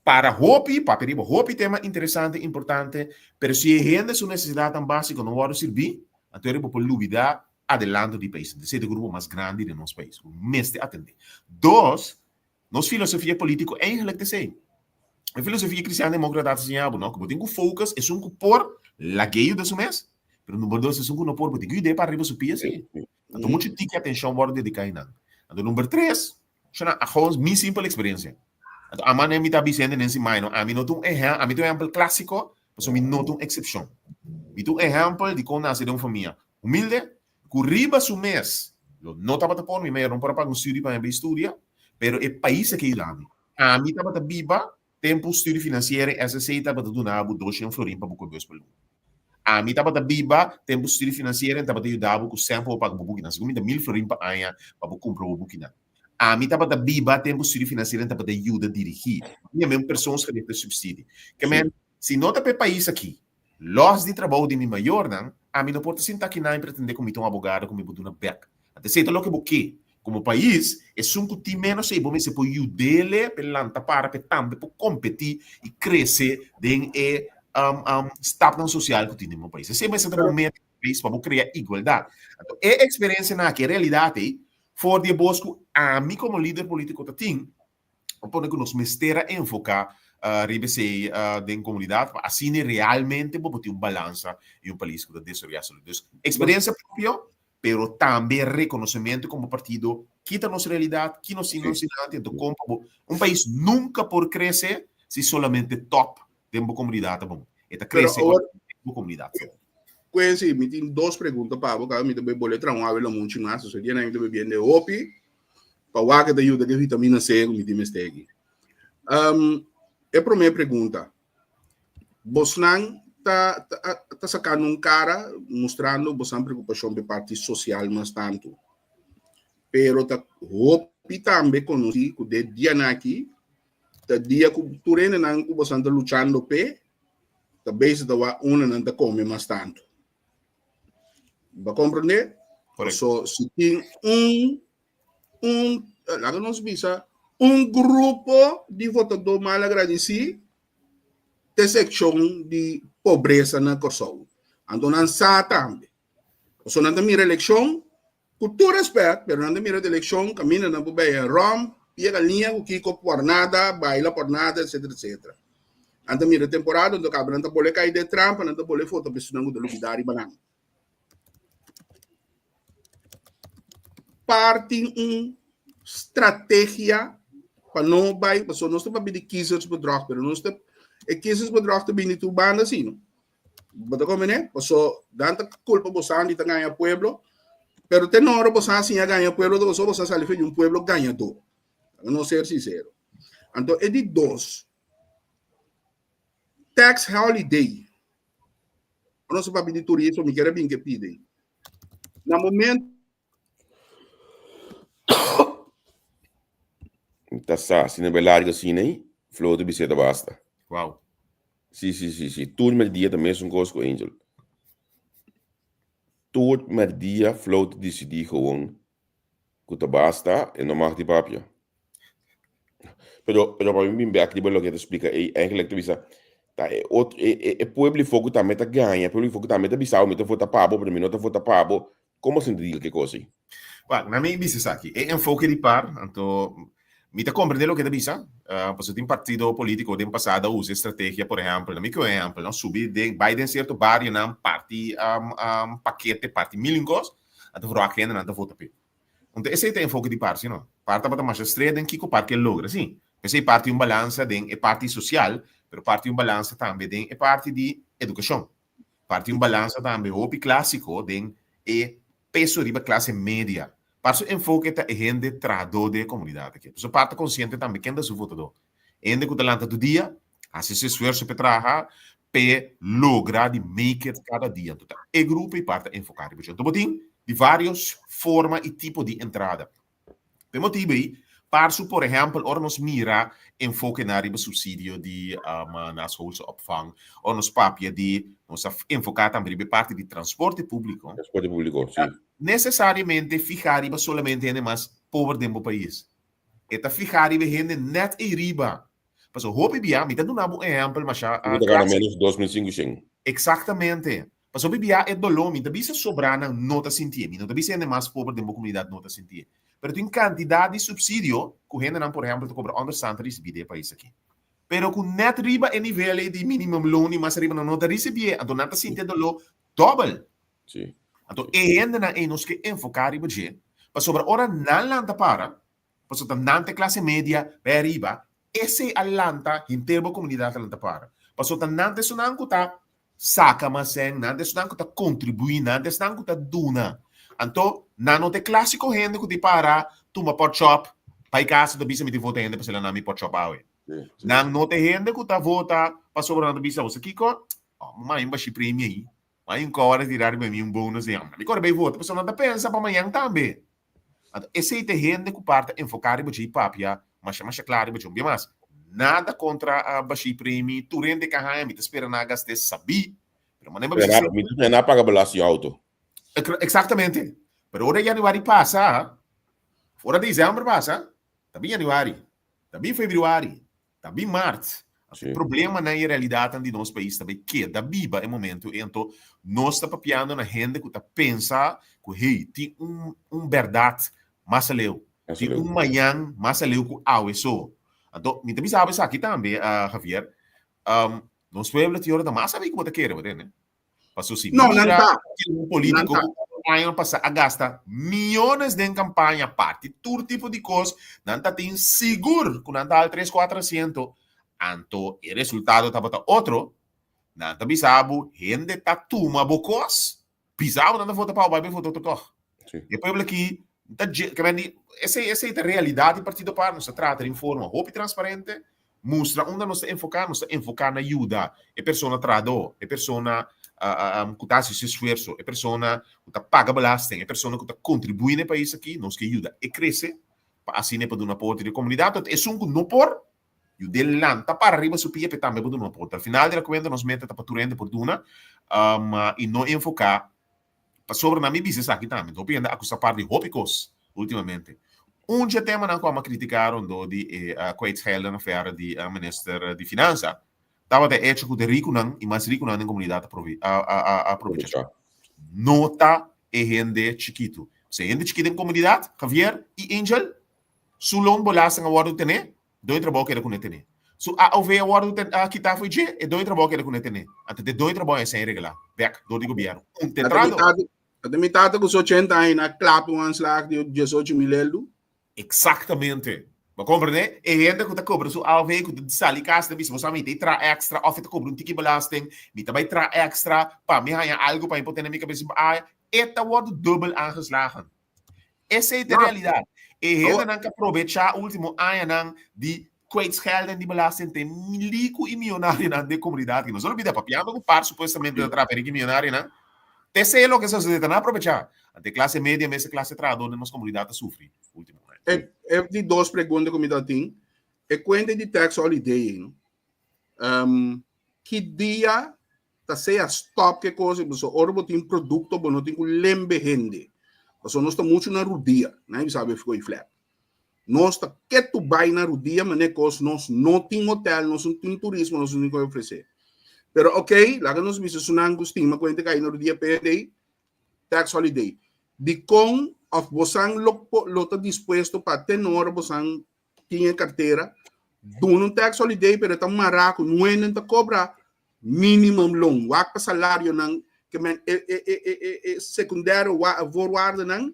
Para roupa, paperiba, roupa tema interessante, importante, pero se rende sua necessidade tão básica não pode servir, então é para luvidar adelante do país. Esse é o grupo mais grande do nosso país, o mês de atender. Dois, nossa filosofia política é enriquecer. A filosofia cristã-democrata assim, não, que tem que focus, é um por lagueio desse mês, pero número dois, é um por, tem que ideia para arriba subir assim. Então, muito tique atenção pode dedicar em nada. Então, número três, a minha simples experiência. A mim me está dizendo nesse mais, a mim não tem um exemplo clássico, mas a mim não tem exceção. Me tem um exemplo de como nascer de uma família humilde, que riba su mês, não estava a pôr, me não para pagar um estudo para a história, mas é país que ele dá. A mim estava a viva, tempo estudo financeiro, essa sei estava a donar 200 florim para o dois pelo. A mim estava a viva, tempo estudo financeiro, estava a ajudar com sempre para o buquina, segundo 1000 florim para a para comprar o buquina. A mim estava a viva, tempo estudo financeiro, estava a ajudar a dirigir. Minha mesma pessoas que recebem subsídio. Que se não está para país aqui, los de trabalho de mim maior, não? A mim não pode sentar aqui não e pretender como um advogado, como uma beca. Até sei lo que você como país, é um que menos sei, bom, se pode ajudar pelanta para também para competir e crescer em estado social que tem no país. Esse é o momento para criar igualdade. Então, é experiência na que realidade for de Bosco, a mim como líder político que tenho, pode que nos mestera enfocar ribesei da comunidade, assim realmente vou ter balança e país que desarrolla. Experiência própria, pero também reconhecimento como partido que está nossa realidade, que nos ensina, como país nunca por crescer se solamente top de uma comunidade bom. Eta cresce uma comunidade. Conheci, me tem duas perguntas para você, me também vou entrar uma vez muito mais, se dia nem me bem de OPI, para o que ajuda de vitamina C, me tem mestegi. A primeira pergunta, Bosnan tá sacando cara mostrando boa preocupação da parte social mas tanto, pero tá OPI também conheci que de dia aqui, tá dia que tu rene não que você anda lutando pe, tá base da uma não tá come mas tanto. Vai compreender? So, se tem lá que nós visa, grupo de votador mal agradecido de secção de pobreza na Kosovo. Então, não sabe também. So, não tem eleição, com todo respeito, mas não tem eleição, caminha na Bubé em Rome, pega a linha, o que por nada, baila por nada, etc, etc. Então, mira temporada, onde acaba, não tem boleh cair de trampa, não tem boleh foto, pessoal, não tem lugar de banana. Parte estratégia para não vai, pessoal, nós estamos de kiezersbedrog, mas nós estamos kiezersbedrog também de tudo banda assim, não? Bota como né? Pessoal, danta culpa você de ganhar pueblo, pero tem hora você assim a ganhar pueblo, você sabe que um pueblo ganhador. Não ser sincero. Então é de dois. Tax holiday. Nós vamos pedir turismo, me quer bem que pide. No momento Tá só, se não é largo assim, né? Flow de bicicleta basta. Uau. Sim. Tudo meu dia também é um coisa com Angel. Tudo meu dia, flow de decidir gewoon. Que tá basta e não mais de papel. Pero para mim, bem que lo que te explica, eigenlijk te bisa, tá, pueblo fogo também tá ganha, pueblo fogo também tá bisau, me tá fota pabo, para mim não tá fota pabo, como se entende que coisa? Well, na minha bisa aqui, é enfoque de par, então, me tá compreendendo o que da bisa, porque tem partido político de passado usa estratégia, por exemplo, na minha exemplo, não subir de Biden certo barrio na parte paquete parte milingos, então vou aqui ainda não vota pe. Então esse é o enfoque de par, não? Parte para mais estreita em que o parte logra, sim. Esse é parte balança de é parte social, pero parte balança também de é parte de educação. Parte balança também o clássico de é peso de classe média. Para su enfoque ta gente trado de comunidade aqui. Su parte consciente também quem da su votador. Gente que talanta do dia, hace esse esforço para trabalhar, para lograr de make it cada dia. Então, é grupo e parte enfocar. Então, tem de várias formas e tipos de entrada. Por motivo aí, para su, por exemplo, ora nos mira enfoque na riba subsídio de na schoolopvang, ou nos papia de nos enfocar também riba parte de transporte público. Transporte público, sim. Necessariamente ficar riba solamente gente mais pobre do país. Eta ficar riba gente net e riba. Mas o hope bia, me tá dando um exemplo, mas menos 2.500. Exatamente. Mas o bia é dolor, me tá bisa sobrar na nota sentir, me não tá bisa gente mais pobre da comunidade nota sentir. Pero tem quantidade de subsídio que gente não, por exemplo, te cobra understand receber de país aqui. Pero com net riba é nível de minimum loan e mais riba não tá receber, então não tá sentindo dolor double. Sim. Então, ainda na nos que enfocar em budget, para sobre ora não lanta para sobre tanta classe média para riba, esse alanta em termo comunidade lanta para sobre tanta sunan kuta saca mas nante sunan kuta contribui nante sunan kuta duna. Então, não te clássico gente que te para tuma pot shop, para casa do bisa me te vota gente para ser na mi pot shop awe. Não te gente que ta vota para sobre na bisa você kiko, mas baixi prêmio aí. Mas agora tirar para mim bônus de ano. Agora bem voto, pessoal não pensa para amanhã também. Esse é gente que parte enfocar em budget papia, mas claro, budget mas nada contra a baixi prêmio, tu rende carro, me te espera na gaste sabi. Pero mané me não paga balanço auto. Exatamente. Pero ora januari passa, fora dezembro passa, também januari, também fevereiro, também março. O problema na realidade de nosso país também que da biba é momento então nós está papiando na gente que está pensa que hey tem verdade mas leu tem manhã mas leu que ao isso então me também sabe aqui também Javier nós pueblo te hora da massa sabe como tá querer né passou sim não tá um político ano passado gasta milhões de campanha parte todo tipo de coisa não tá tem seguro com não tá 3-400. Anto, o resultado estava outro. Não tá bisabo, gente tá tuma bocos. Bisabo não tá volta para o bairro, volta outro. E depois aqui, essa é a realidade do partido para nos trata de forma open e transparente, mostra onde nós enfocar na ajuda. É pessoa trado, é pessoa que está se esforço, é pessoa que está paga belasting, é pessoa que está contribuindo no país aqui, nós que ajuda e cresce, assim é para dar uma porta de comunidade. É um que não por e o dele lanta para arriba subir e também por uma porta. Al final da conta nós mete para turende por duna e não enfocar para sobre na minha business aqui também. Então ainda a parte de hópicos ultimamente. Tema na qual me criticaram do de Kwijtschelden na feira de minister de finança estava de hecho que de rico não e mais rico não em comunidade a província. Nota é gente chiquito. Se gente chiquito em comunidade, Javier e Angel, sulong bolasang award tene. Dois trabalhos que ele conhece né. So a ver agora que tá foi je e dois trabalhos que ele conhece né. Até de dois trabalhos sem regular. Back do governo. Tetrado. A metade com 80 anos na clap um slag de 18 mil euros. Exatamente. Mas compreende? E gente que tá cobra so a ver que de sali casa de você me tra extra of te cobra tiki belasting, me também tra extra para me ganhar algo para impoter na minha cabeça. Eta wordt dubbel aangeslagen. Essa é a realidade. E gente não quer aproveitar o último ano de kwijtschelden die belasting tem milico e milionário na de comunidade. Não só olvida papiando com par supostamente de trabalho milionário, não? Esse é o que a sociedade não aproveita. A classe média, mas a classe trabalhadora na nossa comunidade sofre. Último. É de duas perguntas que me dá tem. É quando de tax holiday, que dia tá seja stop que coisa, você ora tem produto, bom, não tem que lembre gente. Nós nós estamos muito na rodia, né? Sabe, ficou inflado. Nós está que tu vai na rodia, mas nós não tem hotel, nós não tem turismo, nós não tem que oferecer. Pero ok, lá que nós vimos uma angustia, mas quando cai na rodia, perde tax holiday. de com of bosan lota dispuesto para tenor bosan tinha carteira dono tax holiday pero tão maraco não é nem cobra minimum loan wak pa salário nang que men secundário voorwaarde nang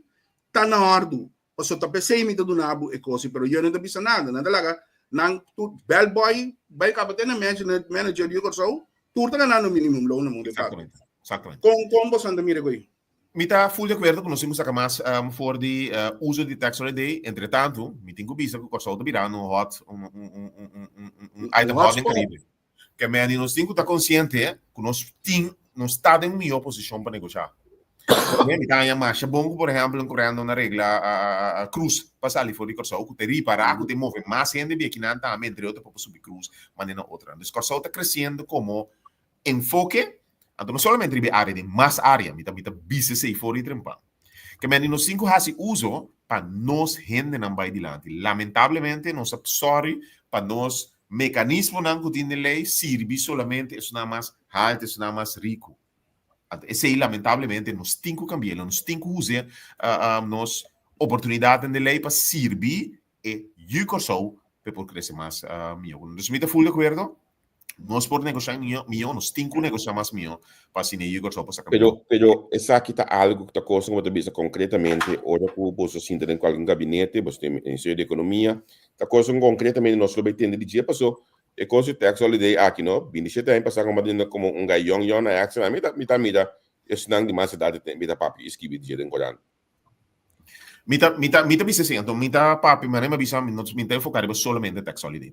tanardo o so tape sei mi do nabo e cosi pero eu não te bisa nada não talaga nang tu bellboy vai kapatid na manager you or so turta na no minimum loan na mo de fato Exatamente. com bosan da mira coi Mita full de acordo com nós temos a mais for de uso de tax holiday. Entretanto, me tenho visto que o corso está virando hot item hot em Caribe. Que me ani nós temos que estar consciente que nós está em melhor posição para negociar. Me tá mais bom, por exemplo, correndo na regra a cruz passar ali fora de corso que te repara que te move mais gente bem que não tá entre outra para subir cruz, mas na outra. O corso está crescendo como enfoque. Então, não somente ribe área de mais área, mas também business e fora de trempa. Que me nos 5 hasi uso para nós gente não vai adiante. Lamentavelmente, nós sorry para nós mecanismo não que tem lei sirve solamente é nada mais alto, é nada mais rico. Esse aí, lamentavelmente, nós temos que cambiar, nós temos que usar nos oportunidades de lei para servir e eu sou para crescer mais meu. Então, me está full de acordo? Nós por negociar mío, nós temos que negociar mais mío para assim eu só possa cambiar. Pero essa aqui está algo que está coisa como você concretamente, ora que você sinta em qualquer gabinete, você tem Ministério de Economia, está coisa concretamente nós sobre entender de dia passou e coisa tax holiday aqui não, 27 anos passar como um gaião na action, mita isso não demais cidade tem mita papi esquive de dia em Coreia. Mita bisa assim, então mita papi, mas não bisa nós mita focar solamente tax holiday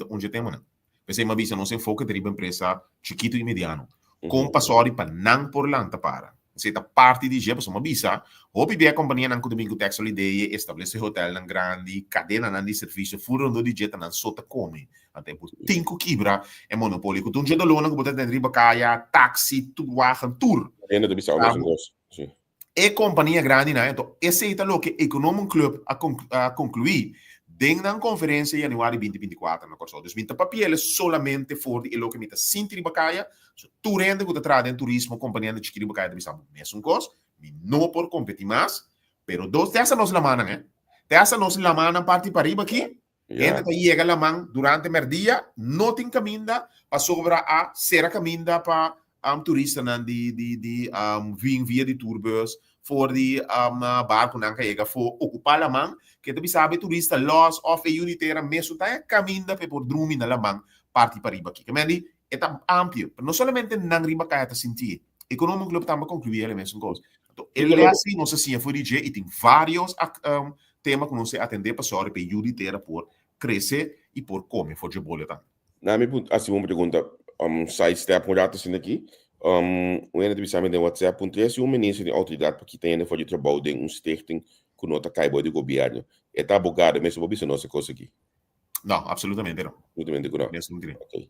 onde tem mano. Pensei uma vez não se enfoca de empresa chiquito e mediano. Com passori para não por lanta para. Se tá parte de dia, pessoa uma visa, hobby bem a companhia não domingo tax holiday, estabelece hotel não grande, cadena não de serviço, furando de jeta não sota come. Até por 5 quebra é monopólio. Com um dia do lona que botar dentro de caia, táxi, tudo wagen tour. Ainda de bisa alguns negócios. Sim. É companhia grande, né? Então esse é o que Economic Club a concluir. Dentro da conferência em januário 2024, na corso. Dus minta papel solamente for de que mita sintri bacaia, so tu rende que te em turismo, companhia de chiquiri bacaia de bisamo. Mesmo coisa, não por competir mais, pero dessa nós la mana, né? Dessa nós la mana parte para riba aqui, gente que chega la man durante o dia, não tem caminda para sobra a será caminda para turista de via de tourbus, for de barco não que chega for ocupar a man, que tu sabe turista loss of a uniteira mesmo tá caminda por dormir na lamang parte para riba aqui. Que mendi é tão amplo, não somente não riba caia tá sentir. Econômico club também concluir ele mesmo coisa. Então ele assim não se assim foi DJ e tem vários temas que não se atender para só para uniteira por crescer e por comer for de bolha também. Na minha assim uma pergunta, side step um rato assim aqui. O ene sabe de WhatsApp se ministro de autoridade para que tenha for de trabalho de stichting que nota caibo de governo. É tá bugado mesmo para nossa coisa aqui. Não, absolutamente não. Absolutamente não. Okay.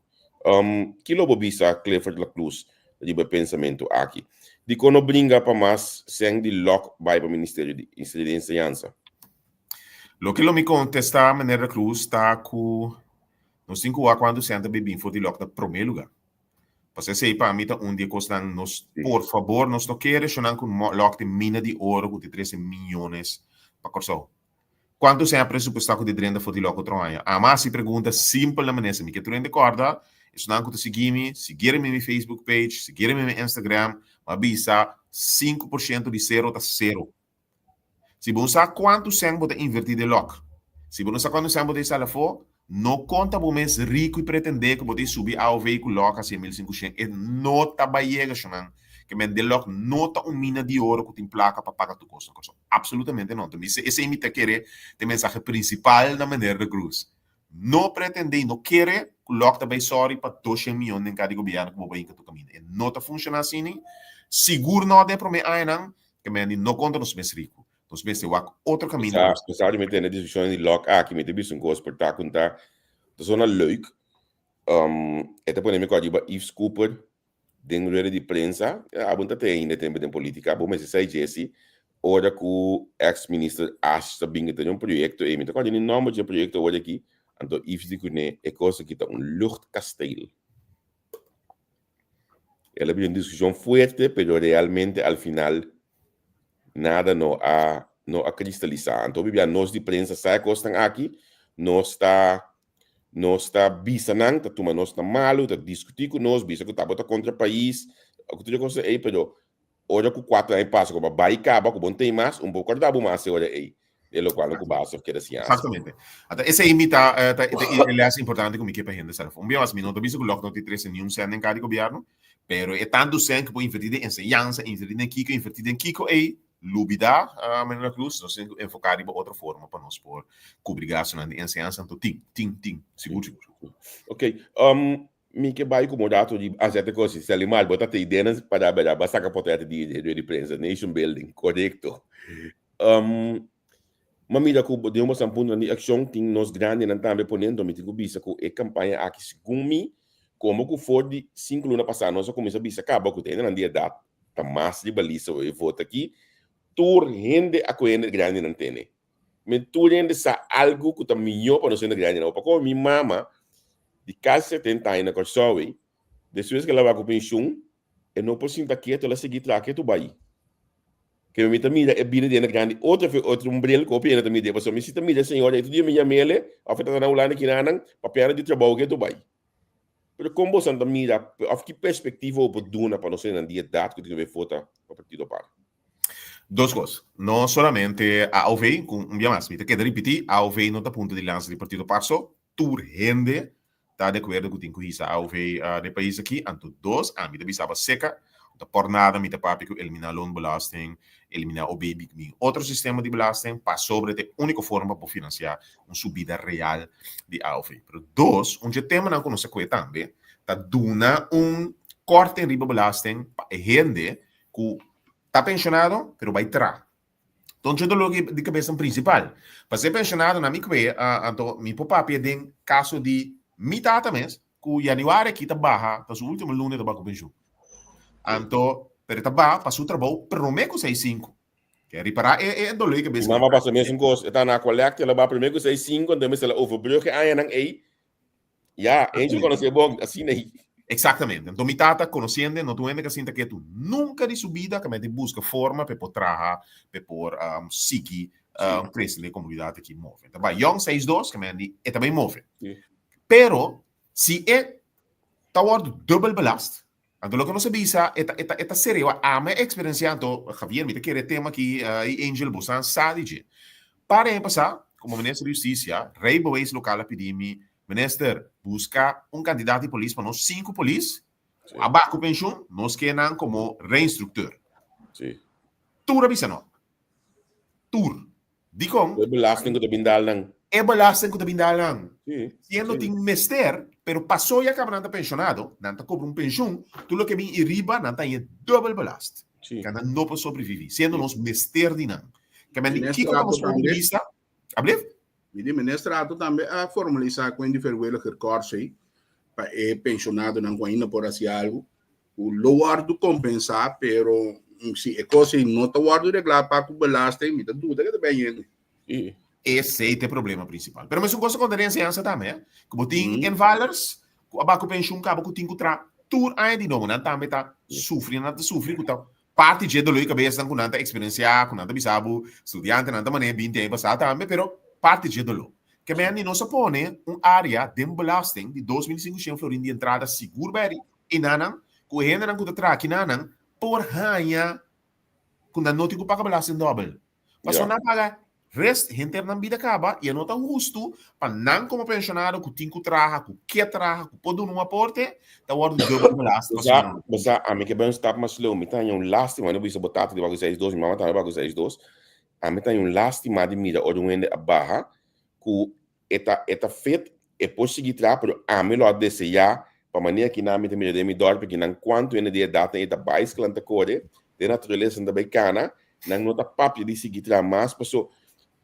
Que lobo bisa Clifford Lacruz de pensamento aqui. De quando brinca para mais sem de lock by para o Ministério de Enseñanza. Lo que lo me contesta Menera Cruz está com nos 5 a quando senta bebim for de lock da primeiro lugar. Você sei para mim um dia custa nos por favor nos não querer chorar com lock de mina de ouro de 13 milhões para corso. Quanto se é presupuestado de drenda for de lock outro ano? A mais se pergunta simples na maneira me que tu recorda, isso não que seguir-me na minha Facebook page, seguir-me na minha Instagram, mas bisa 5% de zero tá zero. Se você sabe quanto se pode invertir de lock, se você sabe quanto se pode sair for, não conta o mês rico e pretender que pode subir ao veículo lock a 1.500 e não tá baiega chamando que men de lock não tá mina de ouro que tem placa para pagar tu custo. Absolutamente não. Então, esse imita querer de mensagem principal da maneira de cruz. Não pretender, não querer que o lock tá bem sorry para 200 milhões em cada governo que vou bem que tu caminha. Não tá funcionando assim. Seguro não é para mim ainda que men não conta nos mês rico. Nos mês eu acho outro caminho. Apesar de meter na discussão de lock aqui, me teve um gosto por estar contar. Dat is wel leuk. Het heb ik ook bij Yves Cooper, de de prensa, abonta ainda tempo de política, bom, mas sai Jesse, ora que o ex-ministro acha que tem projeto, e me toca de nome de projeto hoje aqui, então Yves de Cune é coisa que tá luchtkasteel. Ela tem uma discussão forte, pero realmente al final nada não a cristalizar. Então, bibia nós de prensa sai costan aqui, nós está bisa nang, tá tuma nós está malo, tá discutir com nós, bisa que tá bota contra o país, o que eu consigo aí, pero ora com 4 anos passa, como vai acaba, com bom tem mais, pouco da bom mais ora aí. De lo qual o basta que era ciência. Exatamente. Até esse aí ele é importante como que para gente sabe. Um dia assim, não tô visto que o lockdown tem 13 nenhum sendo em cada governo, pero é tanto sen que pode invertir em enseñanza, invertir em Kiko aí, lubida a Manuela Cruz, nós temos que enfocar em outra forma para nós por cobrir gasto na enseñanza, então ting, seguro. Ok, mi que vai como dato de acerta coisas, se alimar, botar te ideias para ver, basta que pode de prensa, nation building, correto. Mamida ko de uma sampunto de ação tem nos grande não também ponendo me tigo bisa ko e campanha aqui segumi como que for de 5 lunas passar nós começa bisa acaba ko tem na dia data tá mais de baliza e vota aqui tur rende a coende grande não tem me tur rende sa algo que tá melhor para nós grande não para com minha mama de quase 70 anos que só e depois que ela vai com pensão e não pode sentar quieto ela seguir lá que tu vai que me tamida é bira de grande outro umbrello que opina tamida mas me se tamida senhora e tu dia me chamele afeta na ulana que nanang papel de trabalho que tu vai pero como você tamida of que perspectiva ou duna para nós na dia data que tu vai votar para partido par Dos coisas. Não solamente a AUV, com um dia mais, me quero repetir, a AUV não está ponto de lança de partido passo, tur rende, está de acordo com o que a AUV de país aqui, anto dos, a mim também estava seca, por nada, me papi que eliminar loonbelasting, eliminar o baby, outro sistema de belasting, para sobre a única forma para financiar uma subida real de AUV. Pero dos, tema não conosco também, está duna corte em riba belasting, para gente que está pensionado, pero vai tra. Então, eu dou de cabeça principal. Para ser pensionado, na minha cabeça, então, meu papi tem caso de mitad mês, que o januário aqui está barra, para o último lunes da banco pensión. Então, pero está barra, para o trabalho, pero me com 6,5. Quer reparar, é dole que cabeça. Mama passa mesmo coisa, está na collecte, ela vai primeiro com 6,5, então ela overbrugge aí não aí. Já, Angel conhece bom, assim aí. Exatamente. Então, mi tata, conhecendo, não tu que sinta que tu nunca de subida, que me busca forma para poder trabalhar, para poder seguir crescer a comunidade que move. Então, vai, Young 6-2, que me é também move. Pero, se é tawar double belast, então, o que não se bisa, é sério, a minha experiência, então, Javier, me quer tema aqui, Angel Busan, sabe, para passar, como ministro de Justiça, rei Boés local a pedir-me, minister, busca candidato de polícia para nós 5 polícias. Abaixo da pensão, nós queremos como reinstrutor. Sim. Tur avisa não. Tur. Dicom. É belasting que bindal não. É belasting que bindal não. Sim. Sendo tem mester, pero passou já acaba pensionado, não tá cobra pension, tudo que vem riba, não tá em double belast. Sim. Que não pode sobreviver. Sendo nós mester de não. Que me que como polícia, abre? E de ministrato também a formalizar com indivíduo que recurso para pensionado não ainda por assim algo o lower do compensar pero se é coisa não está guardo reglar para que belaste me dá dúvida que também é esse é o problema principal pero mas uma coisa com a enseñança também como tem em valores abaixo pensão cabo que tem que tra tur aí de novo não também tá sofrendo que tá parte de do que cabeça com nada experiência com nada bisabu estudante nada maneira 20 anos passar também pero parte de dolo. Que me não se põe área de belasting de 2.500 florin de entrada seguro beri e nanan com gente não cuida tra que nanan por ganha com não tem que pagar belasting double. Mas só não paga rest gente não vida acaba e não tá justo para não como pensionado que tem que trabalhar que pode não aporte tá o double belasting. Mas a mim que bem está mais slow, me tá lástima, não bisa botar de bago 6-2, minha mãe tá bago 6-2. A mim tem lástima de mira ou de a barra que eta feito é possível tirar pero a mim lo desejar para maneira que na mim mira de me dor porque não quanto ainda de data eta bais clanta core de natureza da bacana não nota papo de seguir tirar mais pessoa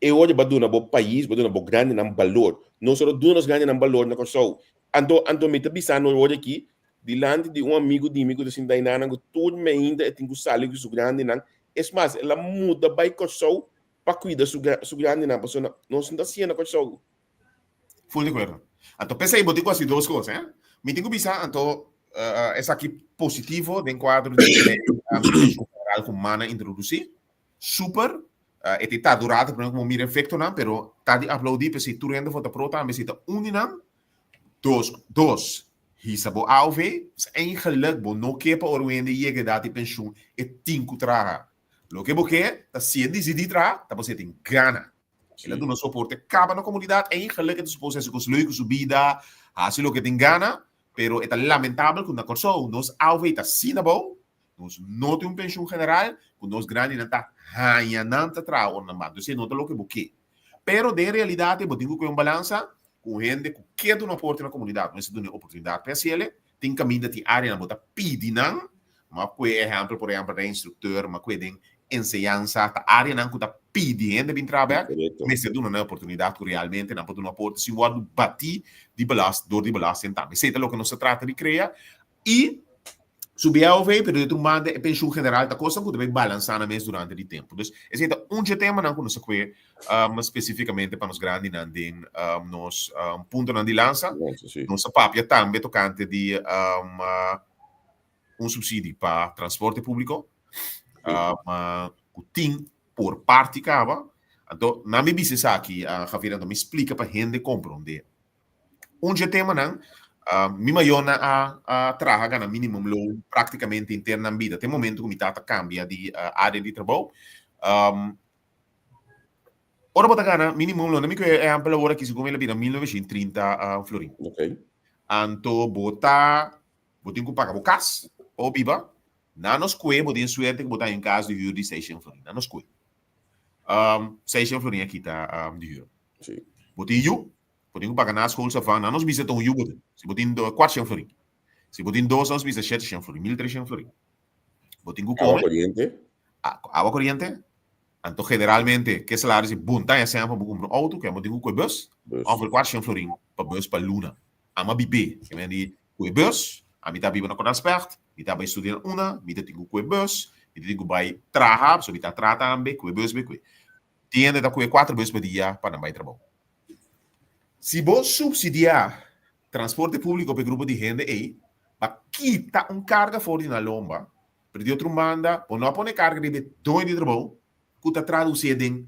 eu olho baduna bo país baduna bo grande não valor não só dunas grande não valor na coisa ando me tabisa no olho aqui dilante de amigo de assim daí não tudo me ainda tem que sair que grande não es mais, ela muda vai coisou para cuidar su grande na pessoa não se dá cena coisou. Full de acordo. Então pensa aí, botico quase duas coisas, hein? Me tenho que pensar, então essa aqui positivo de enquadro de geral com mana introduzir. super. Het está durado, pero como mira efecto, não, pero está de aplaudir, porque se tu rende for te prota, maar zit uninam, dos. Hisabo AOV, is eigenlijk bo no kepa orwende yege dati pensioen et 10 traga. Lo que boque, ta siendi zidi tra, ta poset in Ghana. Sí. Ela do no soporte capa na comunidade, eigenlijk het suposto com leuke subida, hasi lo que tem Ghana, pero é lamentável que na corso, nos AOV ta sinabo, nos não tem pensioen general, que nos grande não tá hanyananta tra or na ma. Dus nota lo que boque. Pero de realidade, botingo com balança, com gente que quer uma porta na comunidade, mas se dá uma oportunidade para ele, tem caminho de área na bota pedindo, mas que exemplo, por exemplo, de instrutor, mas que tem ensinança, a área não que está pedindo de trabalhar, mas se dá uma oportunidade que realmente não pode uma porta se pode bater de belasting, door die belasting também. Seja o que nós se trata de criar e subir ao veio, pero de tomada a pensão general da coisa que deve balançar na mês durante o tempo. Então, esse é tema não que nós que especificamente para nos grandes não tem nos ponto não de lança, nossa papia também tocante de subsídio para transporte público, que tem por parte cava. Então, na minha visão aqui, Javier, me explica para a gente compreender. Tema não mi maiona a traga na minimum low praticamente interna vida. Até o momento que a cambia de área de trabalho. Ora bota gana minimum low, na minha é ampla hora que se come la vida 1930 florin. Ok. Anto botar que pagar o cas ou biba. Na nos que botin suerte que botar em casa de de 600 florin. Na nos que 600 florin aqui tá de euro. Sim. Botin you podem pagar na escola só van, nós bisa tão yugo. Se botin 400 florin. Se botin 2 nós bisa 700 florin, 1300 florin. Botin com Agua corriente. Agua corriente. Então generalmente que salário se bunta é sempre para comprar auto, que botin com bus, over 400 florin para bus para Luna. Ama bibe, que me di com bus, a mim tá bibe na Conspert, mim tá vai estudar uma, mim tá tinha com bus, mim tá vai trabalhar, so mim tá tratando com bus be com. Tiende tá com 4 bus por dia para não vai trabalhar. Se você subsidiar transporte público para grupo de gente aí, vai quitar carga fora na lomba, para de outra banda, ou não põe carga de dois de trabalho, que está traduzido em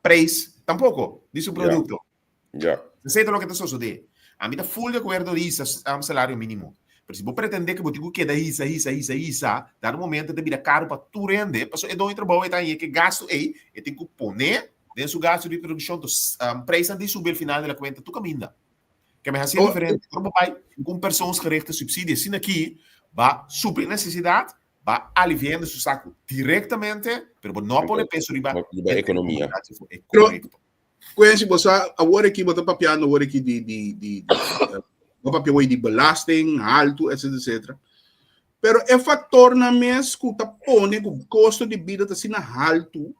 preço, tampouco, de seu produto. Já. Você sabe o que está sucedendo? A mim está full de acordo disso, salário mínimo. Mas se você pretender que você queda isso, dá um momento de vida caro para tu render, para é dois de trabalho, e tem que gasto aí, e tem que pôr dentro do gasto de produção, preço de subir o final da conta, tu caminha. Que é assim diferente. Com pessoas que recebem subsídios, assim aqui, vai suprir necessidade, vai aliviando o saco diretamente, mas não pode peso de a economia. É correto. Conhece você, agora aqui, você está papiando agora aqui de papel de belasting, alto, etc. Pero é fator na mês que está pondo o custo de vida está sendo alto.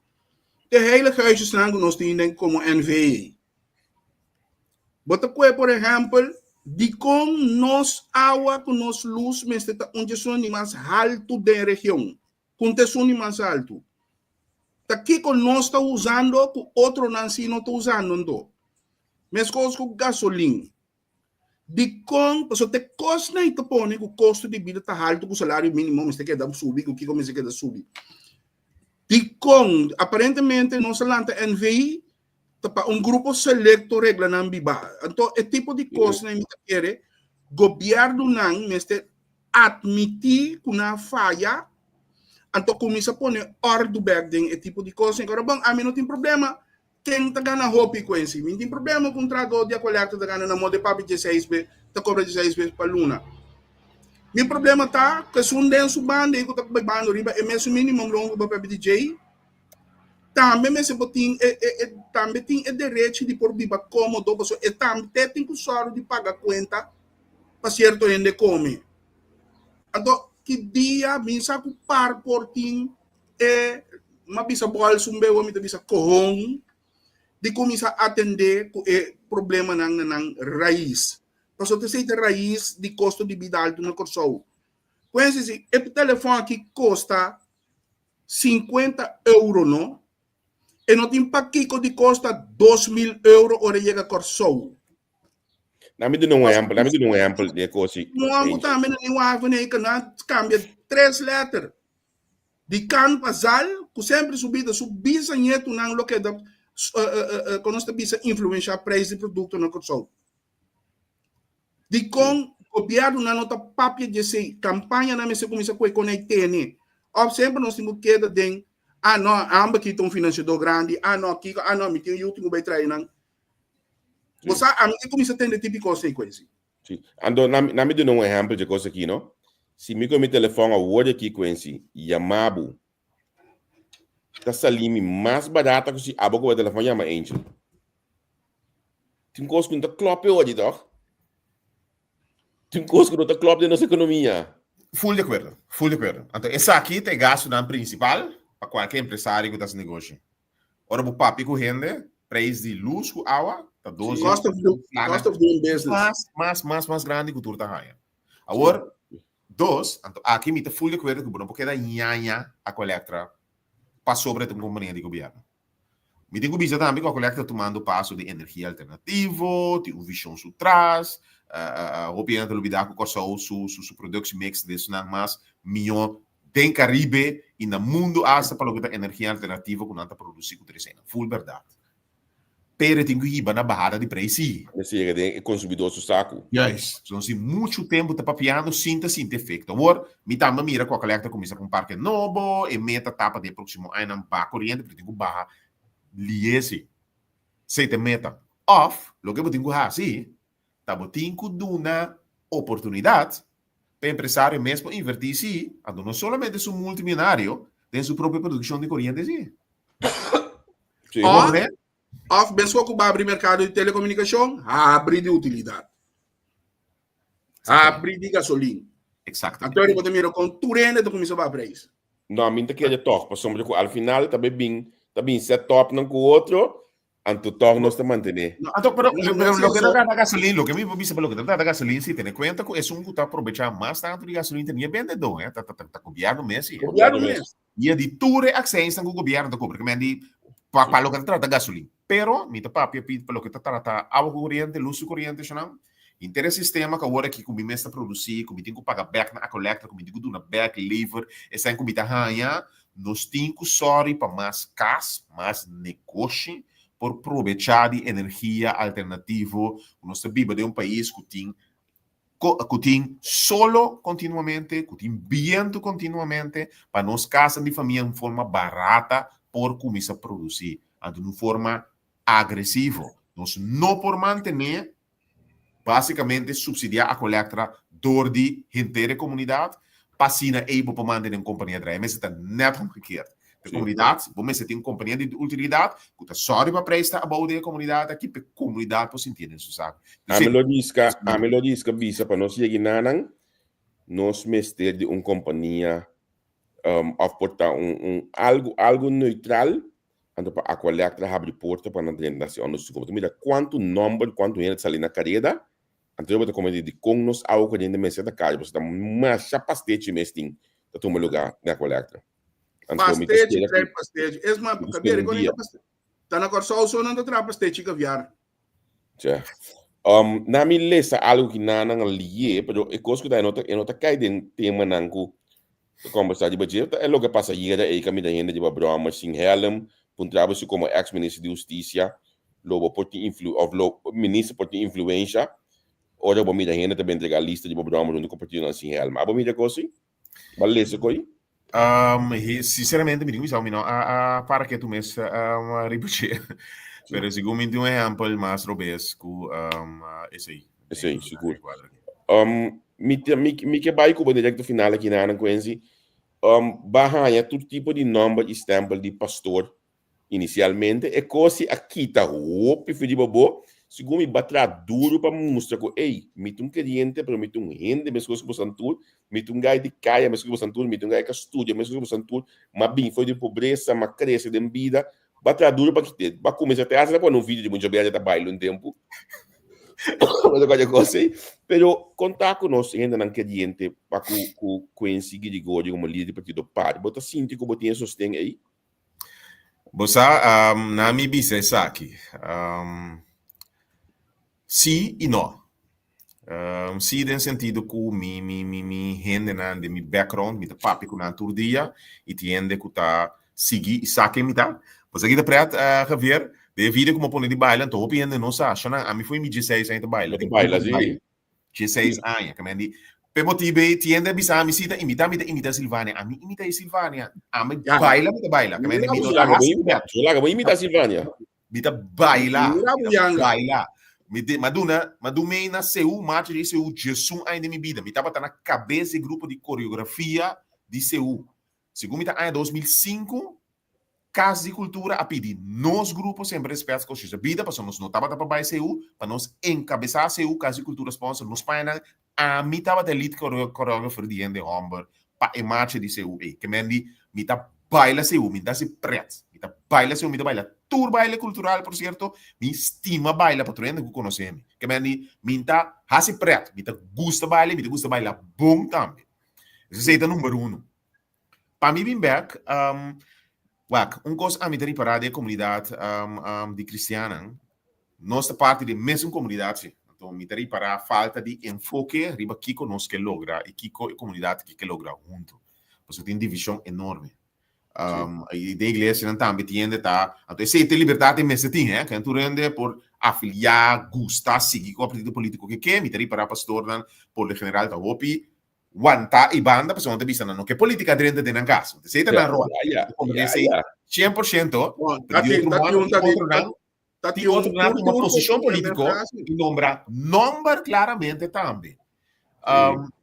De hele huisjes nós temos como NVA. Bota por exemplo, de como nós água com nós luz, mas está onde são mais alto da região, com são mais alto. Aqui que nós está usando, que outro não está usando, não. Mas coisas com gasolina. De como, porque te custa e te põe que o custo de vida está alto, com o salário mínimo, mas te queda subir, o que começa a quedar subir. De com, aparentemente, nossa lanta NVI, grupo selecto regla não biba. Então, é tipo de coisa que quer governo não, mas admitir que uma falha, então começa a pôr ordem, é tipo de coisa. Agora, bom, a mim não tem problema. Quem está ganhando roupa com isso? Não tem problema com o trabalho de acolher que está ganhando na moda de papi 16 vezes, está cobra 16 vezes para Luna. Meu problema tá que se denso banda e que tá bebando riba é mesmo mínimo longo para DJ. Também mesmo botin também tem direito de por biba cômodo, porque também tem que só de pagar conta para certo gente come. Então que dia misa com par portin uma bisa boal sumbe o mita bisa corrom de começar a atender o problema nang raiz. Porque você tem raiz de custo de vida alto no corso. Conhece se o telefone aqui custa 50 euros, não? E não tem paquico de custa 2.000 euros hora chega corso. Dá-me de um exemplo de coisa. Não há também nenhum ave nem que não cambia 3 letras. De can pasal, que sempre subida nieto não lo que da quando está bisa influenciar preço do produto no console. De com governo na nota papia de se campanha na mesa começa com conectene. Ou sempre nós temos que dar den não, amba aqui tem financiador grande, não aqui, não, me tem último vai trair não. Você a mim começa a ter tipo de consequência. Sim. Ando na me dando um exemplo de coisa aqui, não? Se me com meu telefone a word aqui com esse Yamabu, tá salimi mais barata que se abo com o telefone chama Angel. Tem coisa que não tá kloppen hoje, toch? Tem coisa que não tá kloppen na nossa economia. Full de acordo, full de acordo. Então, essa aqui tem gasto na principal para qualquer empresário que está negócio. Ora, o papi com rende, preço de luz com água, tá 12. Cost of doing business. Mais grande que o turta raia. Agora, dois, então, aqui me tá full de acordo que porque da nhanha a colecta para sobre a companhia de governo. Me tem que dizer também que a colecta tomando passo de energia alternativa, tem uma visão por trás, obviamente olvidar que o seu produto mix desse não mais melhor tem Caribe e no mundo hasta para a energia alternativa que não está produzindo com terceira. Full verdade. Pero tem que ir na barrada de preço. Esse é consumidor do saco. Yes. Então, se muito tempo está papiando, sinta efeito. Agora, me dá uma mira com a colecta começa com um parque novo e meta tapa de próximo ano não barra corrente, porque tem que barra liese. Se te meta off, lo que eu tenho que fazer, tá botinho de uma oportunidade para empresário mesmo invertir se, não somente su multimilionário, tem sua própria produção de corrente sim. Sim. Off, pensou que vai abrir mercado de telecomunicação, abre de utilidade. Abre de gasolina. Exatamente. Então, eu vou ter com turene de começar a abrir isso. Não, minta que é top, passamos de ao final tá bem set top não com o outro, anto torno está manter. Então, pero lo que trata da gasolina, lo que me dice lo que trata da gasolina, si tiene cuenta que es un que está aprovechando más tanto de gasolina tenía vendedor, tá gobierno mesmo. Gobierno mesmo. E a de ture accesso com o governo da cobra, que me di para lo que trata da gasolina. Pero, mi ta papi para lo que trata água corrente, luz corrente, não. Interesse sistema que agora que comigo está produzir, comigo tem que pagar back na coleta, comigo tem que dar back, lever, essa comigo tá ganhando, nós temos que sorry para mais cash, mais negócio, por aproveitar de energia alternativa. Nós vivemos de um país que tem solo continuamente, que tem viento continuamente, para nós casas de família de forma barata, por começar a produzir, de uma forma agressiva. Nós não por manter, basicamente, subsidiar a coleta door de inteira comunidade, passina able para manter uma companhia de mas está net omgekeerd. De comunidade, bom, você tem uma companhia de utilidade, que está sorry para prestar a boa da comunidade, aqui para a comunidade por sentir isso, sabe? A melodisca visa para nós chegar nanang, nós mestre de uma companhia aportar algo neutral, então para a coleta abre porta para não ter nação no sul. Mira quanto número, quanto gente sai na carreira, então eu vou comentar de com nós algo que a gente mesa da casa, você dá mais chapastete mesmo, da toma lugar na coleta. Pastete, três pastete. Esse uma cadeira quando ele pastete. Tá na corção só não tá pastete que viar. Já. Na minha lista algo que não lié, pero é coisa que eu não tá caindo tema nango conversar de budget. É logo que passa aí aí que me dá gente de broma sem helm, trabalho como ex-ministro de Justiça, logo por ministro por influência. Ora bom me dá gente também entregar lista de broma junto com o partido sem helm. Abo me dá coisa? Beleza coi? Sinceramente, mi dico, para que tu messa ribucce. Per esempio, un esempio mais robesco, esse aí. Esse aí, seguro. Mi que vai com o direito final aqui na Ananquense, barranha todo tipo de nome e stempel de pastor inicialmente, e coisa aqui tá roupa e bobo, segundo me batra duro para mostrar que, ei, me um cliente, pero me um rende, mas coisa que você tudo, me um gai de caia, mas coisa que você tudo, me um gai que estuda, mas coisa que você tudo, mas bem foi de pobreza, mas cresce de vida, batra duro para que te, para começar até asa para um vídeo de muita viagem da baile um tempo, mas qualquer coisa aí, pero contar com nós ainda não cliente para com conseguir de gol como líder do partido par, bota sinto que botinha sostém aí. Você na minha bisa aqui. Sim e não. sim, em sentido que mi gente de mi background, mi papi com na todo dia, e tiende que tá seguir e saque mi tá. Pois aqui da preta, Javier, de vida como pone de baile, então o ainda não sabe, a mim foi mi 16 anos de baile. Met de baila, sim. 16 anos, que me di, per motivo tiende bisa mi sita imita Silvania, a mi imita Silvania, a mi Ya. baila, que me di mi So no laga hasibat. mo imita Silvania. Mita baila. Mira, Buyanga. Baila. Madumei na CEU, mate de CEU, Jesus ainda me vida. Me tava na cabeça de grupo de coreografia de CEU. Segundo me em 2005, Casa de Cultura a pedir nos grupos sempre respeito com a vida, para nós não tava para CEU, para nós encabeçar a CEU, Casa de Cultura sponsor, nos paina, a mim tava de elite coreógrafo de Ende Homber, para a marcha de CEU, que me tá baila CEU, me dá se preto, me tá baila CEU, me tá baila tour baile cultural, por cierto, me estima baila para troende que conhecemos, que me tá hasi preto, me tá gusta baila bom também. Esse é o número 1. Para mim, bem back, coisa a mim ter reparado é a comunidade de cristiana, nossa parte de mesma comunidade, então me ter reparado a falta de enfoque, riba Kiko nós que logra e Kiko a comunidade que logra junto, porque tem divisão enorme. E da igreja também tiende tá, então essa é a liberdade mesmo tem, que tu rende por afiliar, gostar, seguir com o partido político que quer, me ter reparado pastor dan por general tá hopi Wanta e banda, pessoal, não bisa não que política dentro de caso. Você está na rua. 100%. Tem outro lado uma posição política e nombra claramente também.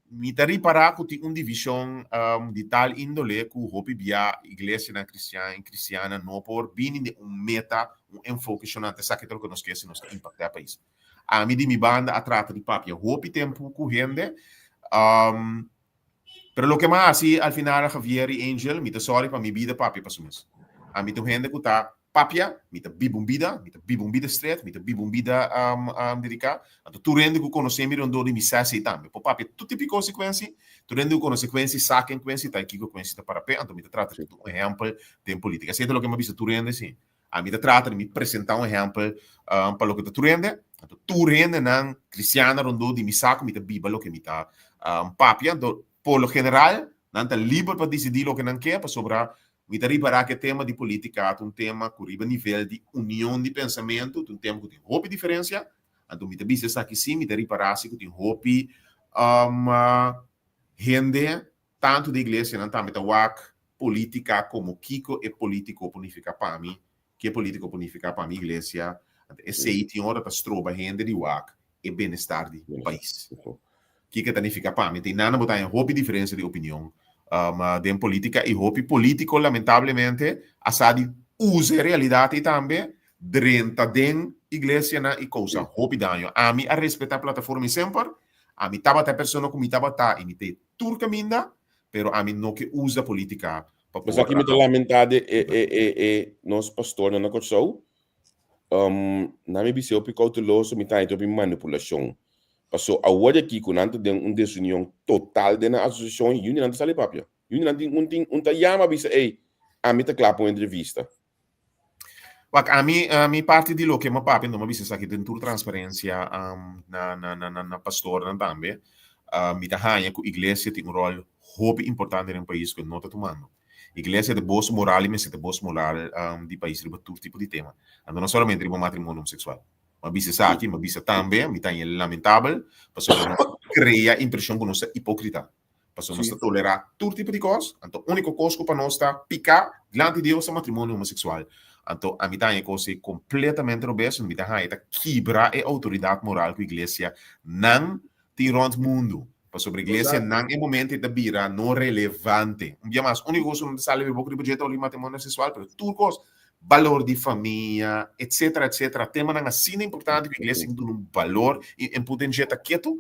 Me daria para que uma divisão de tal índole que o hopi via igreja cristiana não por bem de meta, enfoque chonante, sabe que que nós queremos impactar o país. A mim de mi banda a trata de papia, hopi tempo correndo. Pero lo que más así al final Javier y Angel me sorry para mi vida papi para sumes. A mí tu gente que está papia, me te bibumbida straight, me te bibumbida dedica. Então tu rende que conhece me rondo de missagem também. Por papi tu tipo consequência, tu rende que consequência saca consequência tá aqui consequência para pé, então me te trata de um exemplo de política. Sei lo que me visto tu rende sim. A mim te trata de me apresentar um exemplo para lo que tu rende. Então tu rende nan cristiana rondo de missagem me te biba lo que me tá papia, então por lo general, não está livre para decidir o que não quer, para sobrar, me dá reparar que o tema de política é um tema que arriba nível de união de pensamento, um tema que tem roupa diferença, então me dá bisa aqui sim, me dá reparar que tem roupa gente, tanto da igreja, não está me dá política como Kiko é político punifica para mim, que é político punifica para mim, igreja, esse aí tem hora para estroba gente de WAC e bem-estar do país. Que significa para mim tem nada botar em roupa diferença de opinião de política e roupa político lamentavelmente a sadi usa a realidade também dentro da igreja na e coisa roupa danho a mim a respeitar a plataforma sempre a mim tava a pessoa como tava tá e me te turca minda pero a mim não que usa política para mas aqui me te lamentade nós pastor na coisa na me biseu picauteloso me tá entre manipulação. Passou a hora aqui com antes de uma desunião total da associação e não sale papia. Não tá chama bisa a mim tá claro para uma entrevista. A mim parte de lo que me papi não me bisa aqui dentro transparência na pastor também. Me tá hanha que a igreja tem rol muito importante no país que não tá tomando. A igreja é de boa moral e é de boa moral do país sobre todo tipo de tema. Não somente sobre matrimônio homossexual. Mas bisa aqui, mas bisa também, me tá lamentável, porque cria a impressão que nós é hipócrita. Porque nós tolerar todo tipo de coisa, então a única coisa que para nós está picar diante de Deus é matrimônio homossexual. Então a mim tá coisa completamente obesa, me tá quebrar a autoridade moral que a igreja não tem no mundo. Sobre a igreja não é momento de virar não relevante. Um dia mais, a única coisa que não sale de boca de budget é o matrimônio sexual, mas tudo coisa valor de família, etc. Tema não assim importante que a igreja tem um valor em potência quieto,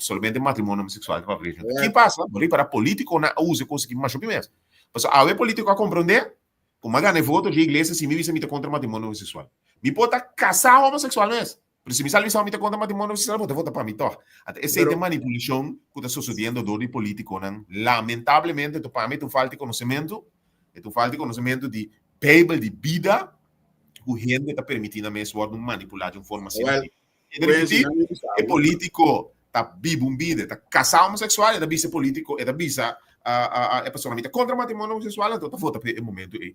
somente matrimônio homossexual. O que passa? Para político não usa coisa que mais ou menos. Mas a político a compreender, como ganha voto de igreja se me visa contra matrimônio homossexual. Me pode casar homossexual mesmo. Mas se me salve me contra matrimônio homossexual, vou votar para mim, tó. Essa é a manipulação que está sucedendo do político, lamentavelmente, para mim, tu falta conhecimento de Bíblia de vida, o gente está permitindo mesmo manipular de uma forma simples. É político, bibumbida, tá casal homossexual, é da bisa político, é da bisa a pessoa mita contra matrimônio homossexual, então tá vota para o momento aí.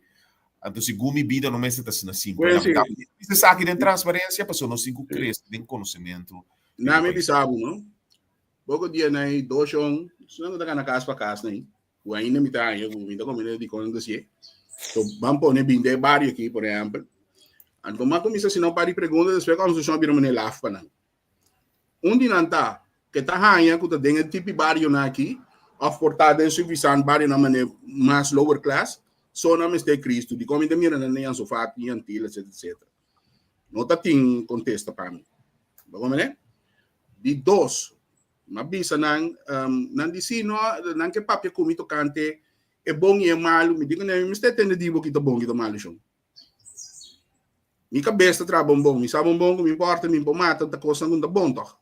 Então se gumi vida não mesmo tá sendo assim, você sabe que tem transparência, a pessoa não se cresce, tem conhecimento. Na me bisabo, não? Pouco dia né, doshong, senão tá na casa para casa né. O ainda me tá aí, me tá comendo de coisa assim. Então vamos pôr né binde barrio aqui, por exemplo. Então mas como isso se não pare pergunta, depois como se chama bira me lafa não. Onde não tá? Que tá rainha que tá dentro tipo barrio na aqui, of portada em suficiente barrio na maneira mais lower class, só na mestre Cristo, de como ainda mira na nem sofá, nem antilas, etc. Não tá tem contexto para mim. Vamos né? De dois, mabisa nang di sino nang que papia comito cante é bom e é malo, me digo né, me está tendo digo que tá bom que tá malo chão. Mi cabeça tra bom, mi sabe bom, me importa, me mata, tá coisa não tá bom toch.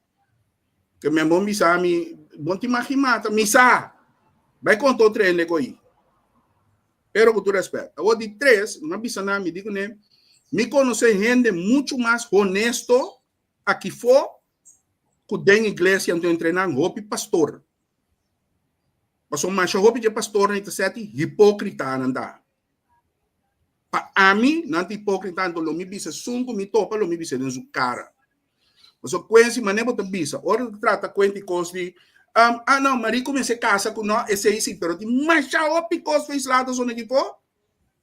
Que me bom mi sabe, bom te mata, mi sa. Vai contar o treino aí. Pero com tu respeito. Agora de três, mabisa na me digo né, me conhece gente muito mais honesto aqui for que den igreja então treinar roupa pastor. Mas o mais roupa de pastor não sete hipócrita nanda. Pa ami nanti hipócrita então lo mi bisa sungo mi topa lo mi bisa den su cara. Mas o conhece maneira de bisa. Ora trata quanti costi não, Maria comece casa com nós esse aí pero de mais roupa cos fez lado zona que for,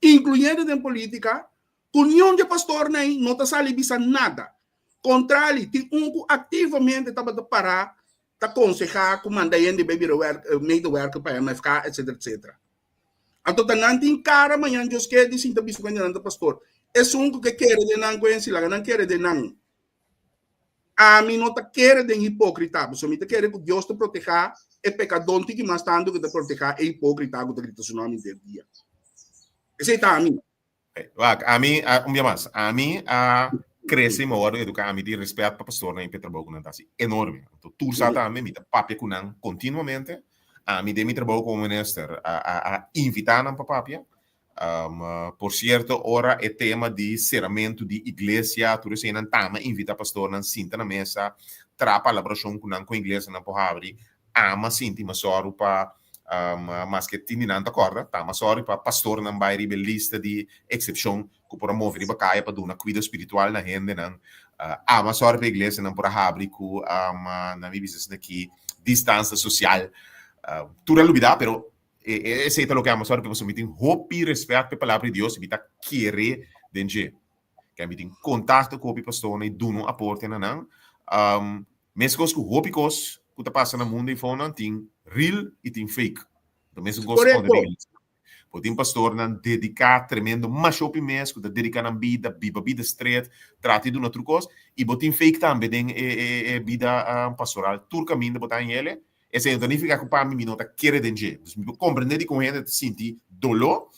incluindo em política, união de pastor não tá sali bisa nada. Contrário, tem ativamente estava a parar, está aconselhar, comandar de baby made work para MFK, etc, etc. Então, não tem cara amanhã, Deus quer dizer, então, bicho, quando pastor, é que quer de não conhecer, não quer de não. A mim não quer de hipócrita, mas me quer que Deus te proteja, é pecador, que mais tanto que te proteja, é hipócrita, que te grita seu nome de dia. Esse é a mim. A mim, a mim, cresce e mora educar a mim de respeito para pastor na Petrobras não tá assim enorme. Então tu sabe também me papia com não continuamente a mim de mi trabalho como ministro a invitar na papia por certo hora é tema de serramento de igreja tu recém não tama invita pastor na sinta na mesa trapa colaboração com igreja na pohabri ama sinti masoro para mas que tinha não acorda tá mas sorry para pastor não vai receber lista de exceção que por mover de bacaia para dar uma cuida espiritual na gente não mas sorry para a igreja não por abrir com na minha visão aqui distância social tudo é lubida pero esse é o que mas sorry para você me tem hope e respeito pela palavra de Deus e tá querer dentro que me tem contato com o pastor e dono aporte não mesmo com hope cos que tá passando no mundo e fora tem real e tem fake. Do mesmo gosto de igreja. Porque tem pastor não dedicar tremendo macho mês, que dedicar na vida straight, trata de uma outra coisa, e botem fake também tem vida pastoral. Tudo caminho de botar em ele, esse então não fica com para mim não tá querer danger. Então compreender com gente sentir dolor,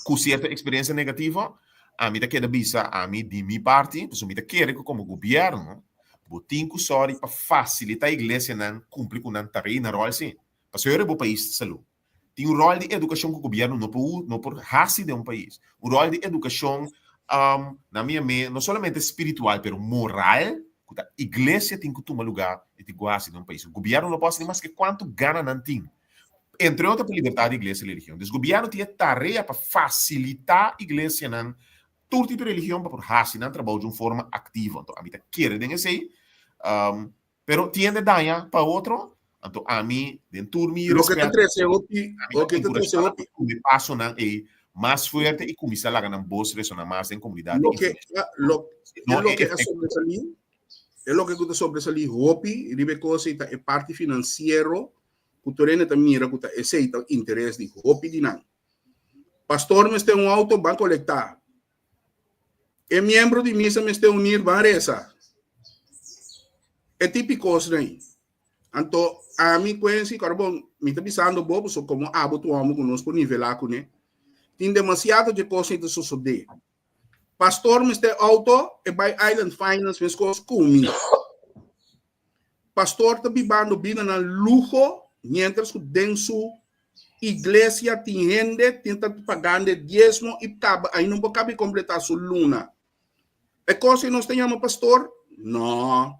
com certa experiência negativa, a mim tá quer bisa, a mim de minha parte, então me tá querer como governo botin ku sorry para facilitar a igreja não cumprir com a tarefa na rol sim. Para ser o país de saúde. Tem um rol de educação que o governo não por raça de país. Um rol de educação na minha mente não somente espiritual, mas moral, que a igreja tem que tomar lugar e tem que de país. O governo não pode ter mais que quanto gana não tem. Entre outras, para liberdade da igreja e religião. Então, o governo tem a tarefa para facilitar a igreja não todo tipo de religião para por raça não trabalhar de uma forma ativa. Então, a mim quer dizer assim, pero tiende daña para outro. Então, a mim, dentro de mim, lo que te trece opi, me passo na e mais forte e começar a ganhar boas ressonar mais em comunidade. Lo que é lo que tu sobresalir hopi, ribe coisa é parte financeiro, culturena também mira que esse é o interesse de hopi de não. Pastor me tem auto vai coletar. É membro de missa me está unir varesa. É típico assim. Então, a mim conhece carbon, me está pensando bobo, só como tu amo conosco nivelar com né. Tem demasiado de coisa de suceder. Pastor me está auto e by Island Finance me escolhe comigo. Pastor está vivendo vida na luxo, mientras que dentro igreja tem gente tenta pagando diezmo e aí não pode completar sua luna. É coisa que nós tenhamos pastor? Não.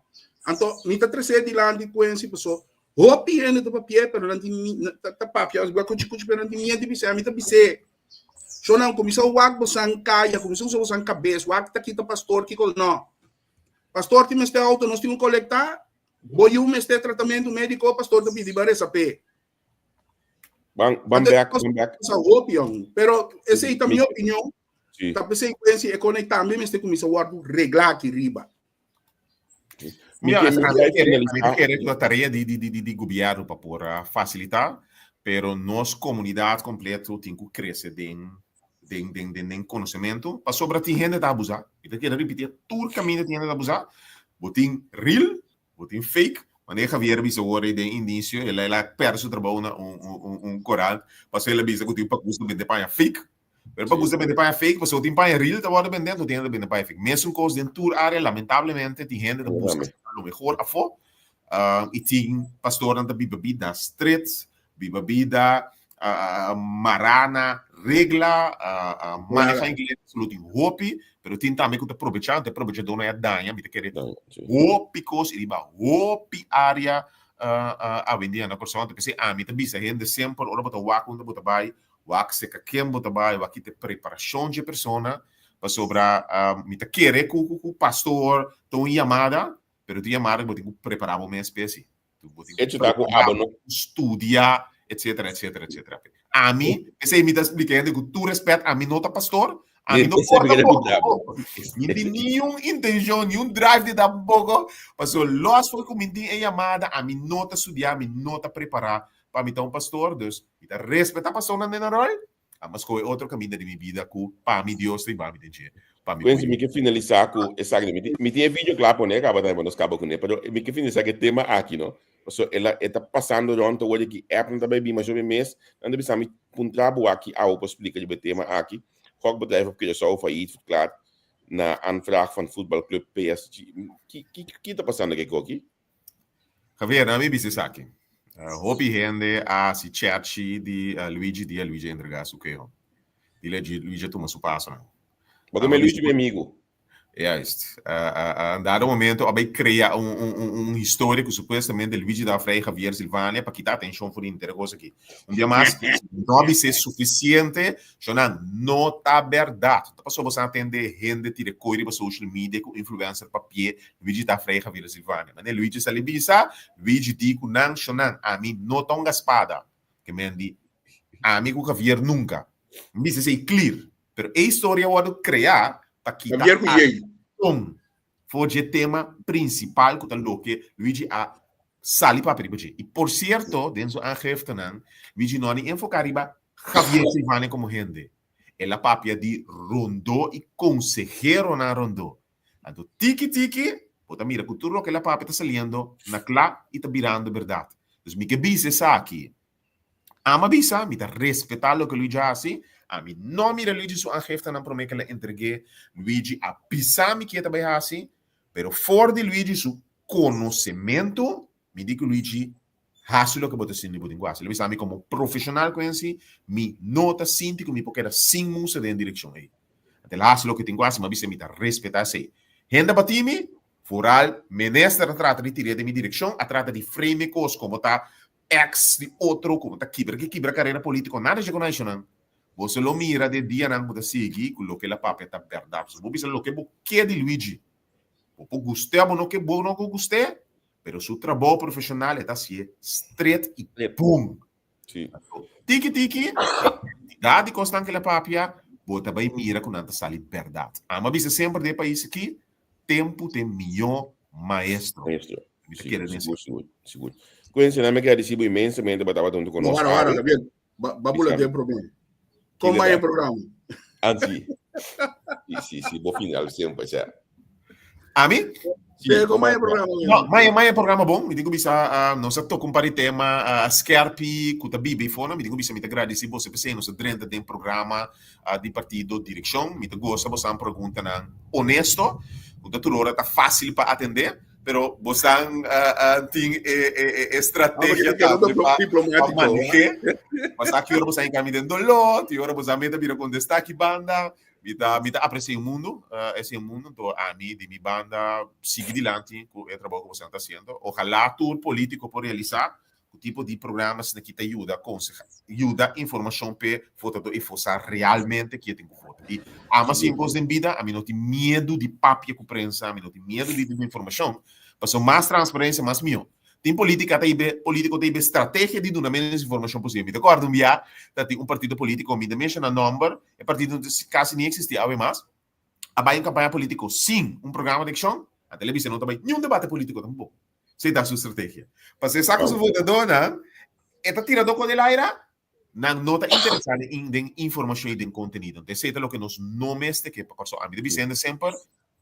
Então, mita trazer de lá de coense pessoa. Hopi é no papel, pero não tem papel, igual que eu pero não tem minha divisão, mita bise. So não começou o wag bosan kaya, começou o bosan cabeça, wag tá aqui pastor que não. Pastor tem este auto, nós temos coletar, boi este tratamento médico, pastor do pidi bare sape. Bang back. Sa opinião, pero essa é a minha opinião. Tá pensando que se é conectar mesmo este começou o guardo reglar aqui riba. Querem a tarefa de governo para facilitar, pero nós comunidade completa tem que crescer de conhecimento, para sobre a gente da abusar. Então quero repetir, todo caminho tem que abusar. Botin real, botin fake. Wanneer Javier bisa horen de início, ele lá perso trabalho coral, passou ele bisa que o tipo custa bem de paia fake. Pero para custa bem de paia fake, passou tem paia real, tá hora vendendo, tem bem de paia fake. Mesmo coisa dentro tour área, lamentavelmente, tem gente que busca o melhor a fo. E tem pastor anda bebida streets, bebida marana, regla, maneja inglês, absoluto hopi, pero tem também que aproveitar dona é danha, me querer hopi coisa, ele vai hopi área a vender na pessoa, porque a mim também se rende sempre, ora botar wak onde botar vai, wak se quem botar vai, wak te preparação de persona, para sobrar me querer com o pastor, tão chamada, pero tu chamada botar preparar uma espécie, tu botar estudar etc. A mim, esse aí me está explicando que tu respeita a mim nota pastor, a mim não pode nenhum intenção, nenhum drive de dar pouco, mas o loss foi que me tem chamada, a mim nota estudar, a mim nota preparar para me dar pastor, dus me está respeita a pessoa na rol, mas com outro caminho de minha vida, que para mim Deus tem para me entender. Quando me que finalizar com essa me tem vídeo claro, né, acaba de nos cabo com ele, pero me que finalizar que tema aqui, não? So, ela está passando durante o dia que é para também mas sobre mês, anda bisa me puntrabo aqui ao para explicar o tema aqui. Qual bedrijf que só failliet verklaard na aanvraag van voetbalclub PSG. Que está passando aqui? Javier, na minha business aqui. Hopi gente a si cerci di Luigi entregar o que eu. Luigi toma su passo, né? Porque meu Luigi é meu amigo. É isso. Dado momento, abei criar histórico, supostamente, Luigi da Frei Javier Silvânia, para quitar atenção por inteira coisa aqui. Dia mais, não vai ser suficiente, não está verdade. Então, passou você a atender gente, tira coisa para social media, com influencer, papel, Luigi da Frei Javier Silvânia. Mas Luigi se libisa, Luigi diz que não, a mim não tão gaspada. Que me diz, amigo Javier nunca. Me diz, é clear. Mas a história eu vou criar, Javier foi o tema principal que Luigi a sali para peribadi. E por certo, dentro da aangifte, Luigi não é enfocar riba Javier Silvânia como gente. Ela papia de Rondô e consejero na Rondô. Então, tiki, pode mirar que tudo que ela papia está saliendo na clá e está virando verdade. Então, me que bisa essa aqui. Ama bisa, me está respetar o que Luigi assim. A mim não mira Luigi sua aangifte na promessa que ela entreguei. Luigi a pisar me que também assim. Pero fora de Luigi su conhecimento, me digo Luigi hace lo que bote sin nibo linguagem. Ele sabe como profissional com ele, me nota sinto que me porque era sem música de direção aí. Até lá hace lo que tenho assim, mas me tá respeitar sei. Renda batimi, foral, menester trata de tirar de minha direção, a trata de frame coisas como tá ex de outro, como tá quebra carreira política, nada de conexão. Você lo mira de dia não pode seguir com o que ela papel tá verdade. Você pode saber o que é de Luigi. Você gostei ou não que bom não gostei, pero seu trabalho profissional é assim, straight e pum. Sim. Tiki, dá constante que ela papel, você também mira com nada sali verdade. Mas você sempre de país aqui, tempo tem melhor maestro. Seguro. Conhece na minha recibo imensamente, batava tanto conosco. Ora, Gabriel, babula tem problema. Como é o programa? Anzi. Sim, bom final sempre, já. A mim? Como é o programa? Não, mas é programa bom. Me digo bisa, não sei compare tema Scarpi, kuta bibi fona. Me digo bisa, me te agradeci você pensei, não sei drenta tem programa de partido direção. Me te gosta você uma pergunta na honesto. Kuta tudo hora tá fácil para atender. Pero você tem estratégia para manejar. Mas aqui hora você encaminha dentro do lot, e hora você meta vira com destaque banda. Mita aprecio o mundo, esse mundo, então a mim, de minha banda, sigue adiante com o trabalho que você está fazendo. Ojalá tour político por realizar o tipo de programas que te ajuda a aconselhar, ajuda informação para votar e forçar realmente que tem que votar. E ama sim coisa em vida, a mim não tem medo de papia com prensa, a mim não tem medo de informação, para mais transparência, mais meu. Tem política, político tem estratégia de dar menos informação possível. Me recordo que um partido político me menciona number, o partido quase nem existia, mas há em campanha política, sim, um programa de ação, a televisão não também, nenhum debate político tampouco. Sei da sua estratégia. Para ser saco sua votadora, está tirando com ele aire, não está interessado em informação e em conteúdo. Então, sei o que nós não meste que a mim deve sempre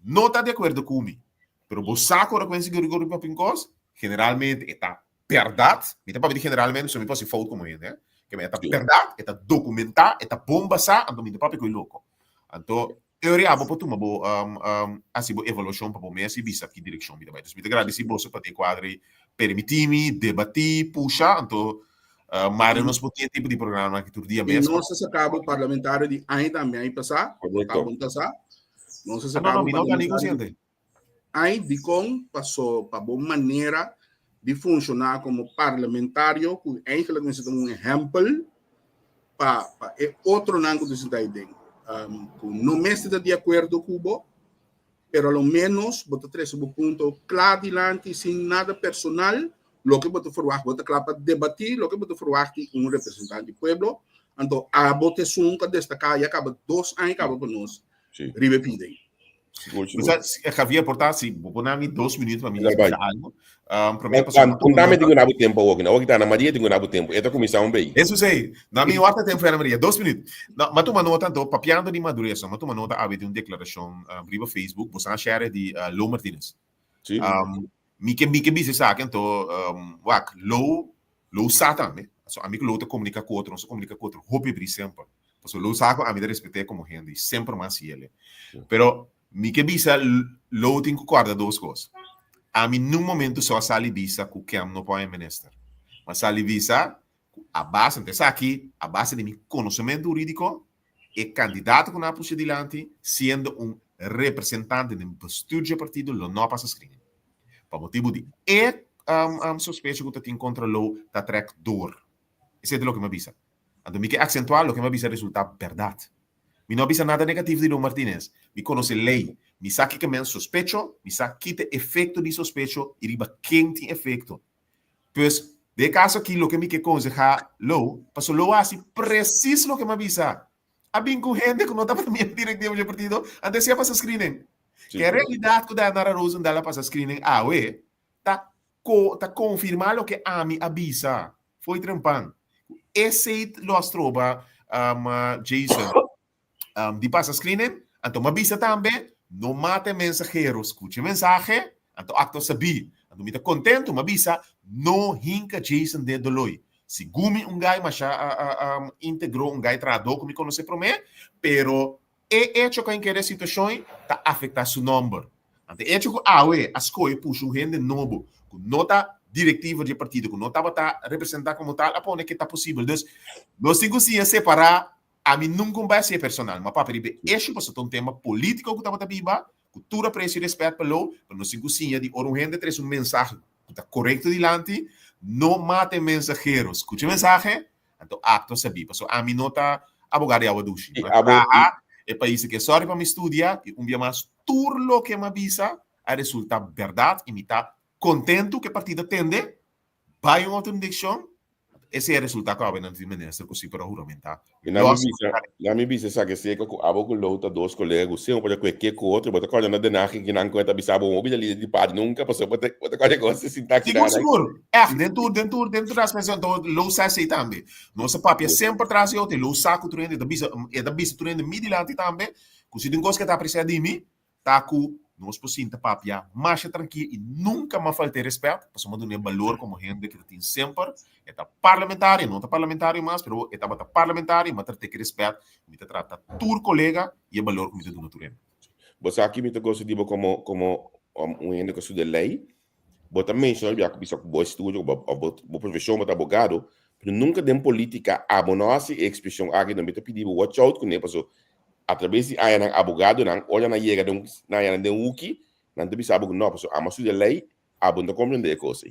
não está de acordo comigo. Mas o saco da coisa que eu digo para generalmente está verdade, me para generalmente, se me posso falar como né? Que me está verdade, está documentado, está bombasa, então me para que louco. Então, eu reabo para tu assim evolução para o mês e visa que direção me dá. Então, me agradeço você para ter quadro, permitir-me debater, puxar, então mas nós podemos tipo de programa que todo dia mesmo. E não se acaba o parlamentário de ainda também passar, não se acaba o parlamentário. Aí de como passou para boa maneira de funcionar como parlamentário, que eigenlijk necessita um exemplo para outro nango de cidade. Não me está de acordo com o pero ao menos botar três pontos claro diante sem nada personal, lo que botar forward, botar claro para debater, lo que botar forward um representante do povo. Então a votação que destacar e acaba 2 anos acaba para nós. Ribe Pidei. Javier, portanto, sim, vou pôr 2 minutos para mim explicar algo. Contame tenho nabo tempo hoje, não? Hoje está na Maria tenho nabo tempo. Esta comissão bem. Isso sei. Na minha outra tempo foi na Maria, 2 minutos. Mas tu nota então, papiando de madureza, mas tu nota há de uma declaração riba Facebook, você na share de Lou Martinez. Sim. Mi que bisa sa akin to wak Lou sa também. So amigo Lou te comunica com outro, não se comunica com outro. Hope bri sempre. So Lou sa ko ami de respetar como gente, sempre mais ele. Pero mi que bisa Lou tem que guardar 2 coisas. A mim num momento só sali bisa com que não pode minister. Mas sali bisa a base então aqui, a base de meu conhecimento jurídico e candidato com a puxa dilante, sendo representante de um estúdio partido, não passa screening. Por motivo de suspeito que tem contra Lou está track door. Isso é o que me avisa. Então, me que acentuar o que me avisa resulta verdade. Me não avisa nada negativo de Lou Martinez. Me conhece lei. Me sabe que me sospecho, me sabe que tem efeito de sospecho e riba quem tem efeito. Pois, de caso aqui, o que me que aconseja Lou, passou Lou assim, preciso o que me avisa. Há bem com gente que não está para mim diretivo de partido, antes de passar screening. Que a realidade que a Nara Rosen dela passa screening, tá confirmar o que a mim avisa. Foi trampando. Esse lo astroba Jason de passa screening, então me avisa também, não mate mensageiro, escute mensagem, então acto sabi. Então me está contento, me avisa, não hinca Jason de Doloi. Se gumi gai mas integrou gai tradou como me conhece para mim, pero hecho que em que situação está afetar seu número. Então hecho que as coisas puxam gente novo, com nota diretiva de partido, com nota para representar como tal, aponta que está possível. Então, nós temos que separar, a mim nunca vai ser personal, mas para peribe, este é um tema político que está para biba, cultura, preço e respeito pelo, mas nós temos que de um gente traz mensagem que está correto dilante, não mate mensageiros, escute mensagem, então acto sabi. So, a mim nota abogado e abadushi. É país que sorry para me estudar e dia mais turlo que me avisa a resulta verdade e me está contento que a partida tende vai uma outra direcção. Esse é o resultado que eu não vi ministro que para juramentar. Na minha visa sabe que se que abo com outra 2 colegas, se um pode qualquer com outro, bota coisa na denagem que não conta bisabo um mobile ali de par nunca passou bota coisa coisa sintaxe. Seguro. Dentro das pessoas do low sai também. Nossa papia sempre traz outro, low saco treinando da bisa treinando midilante também. Se tem coisa que está apreciando de mim, tá com nós possível papia mais tranquilo e nunca me falta respeito, passamos de um valor como gente que tem sempre, é parlamentar, não é parlamentar mais, mas é parlamentar, mas tem que respeito, me trata tur colega e o valor que me dá natureza. Você aqui me gosta de como gente que estuda lei, você também só já que com bom estudo, bom profissão, bom advogado, mas nunca tem política abonar-se expressão aqui não me pedir watch out com ele, passou através de aí ng abogado nang olha na chega de um wiki, não te bisa abog no, so amasu de lei, abunda compreender coisa.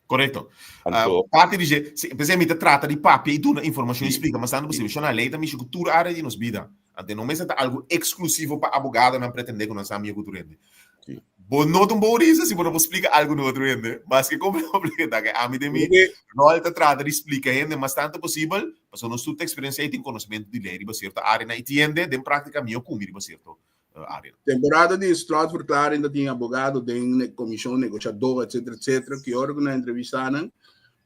Corretto. Anto, Parte dice, per esempio, ti tratta di papi e tu informazioni explica, ma stanno possibile, c'è una lei da mi cultura area di nos vida. Ante non è algo esclusivo per avvocato, non pretende che non sa mia cultura. Sì. Bon not un po' riso, si può spiegare algo nuovo, ma che come complicato che a mi de mi no te tratta di spiegare, ma tanto possibile, ma sono tutte esperienze e conoscimento di lei, baseerto area na itiende, den pratica mio cumi, baseerto area. Temporada de straatverklaring dat die abogado, de comissão, negociador, etc., que órgão na entrevista, né?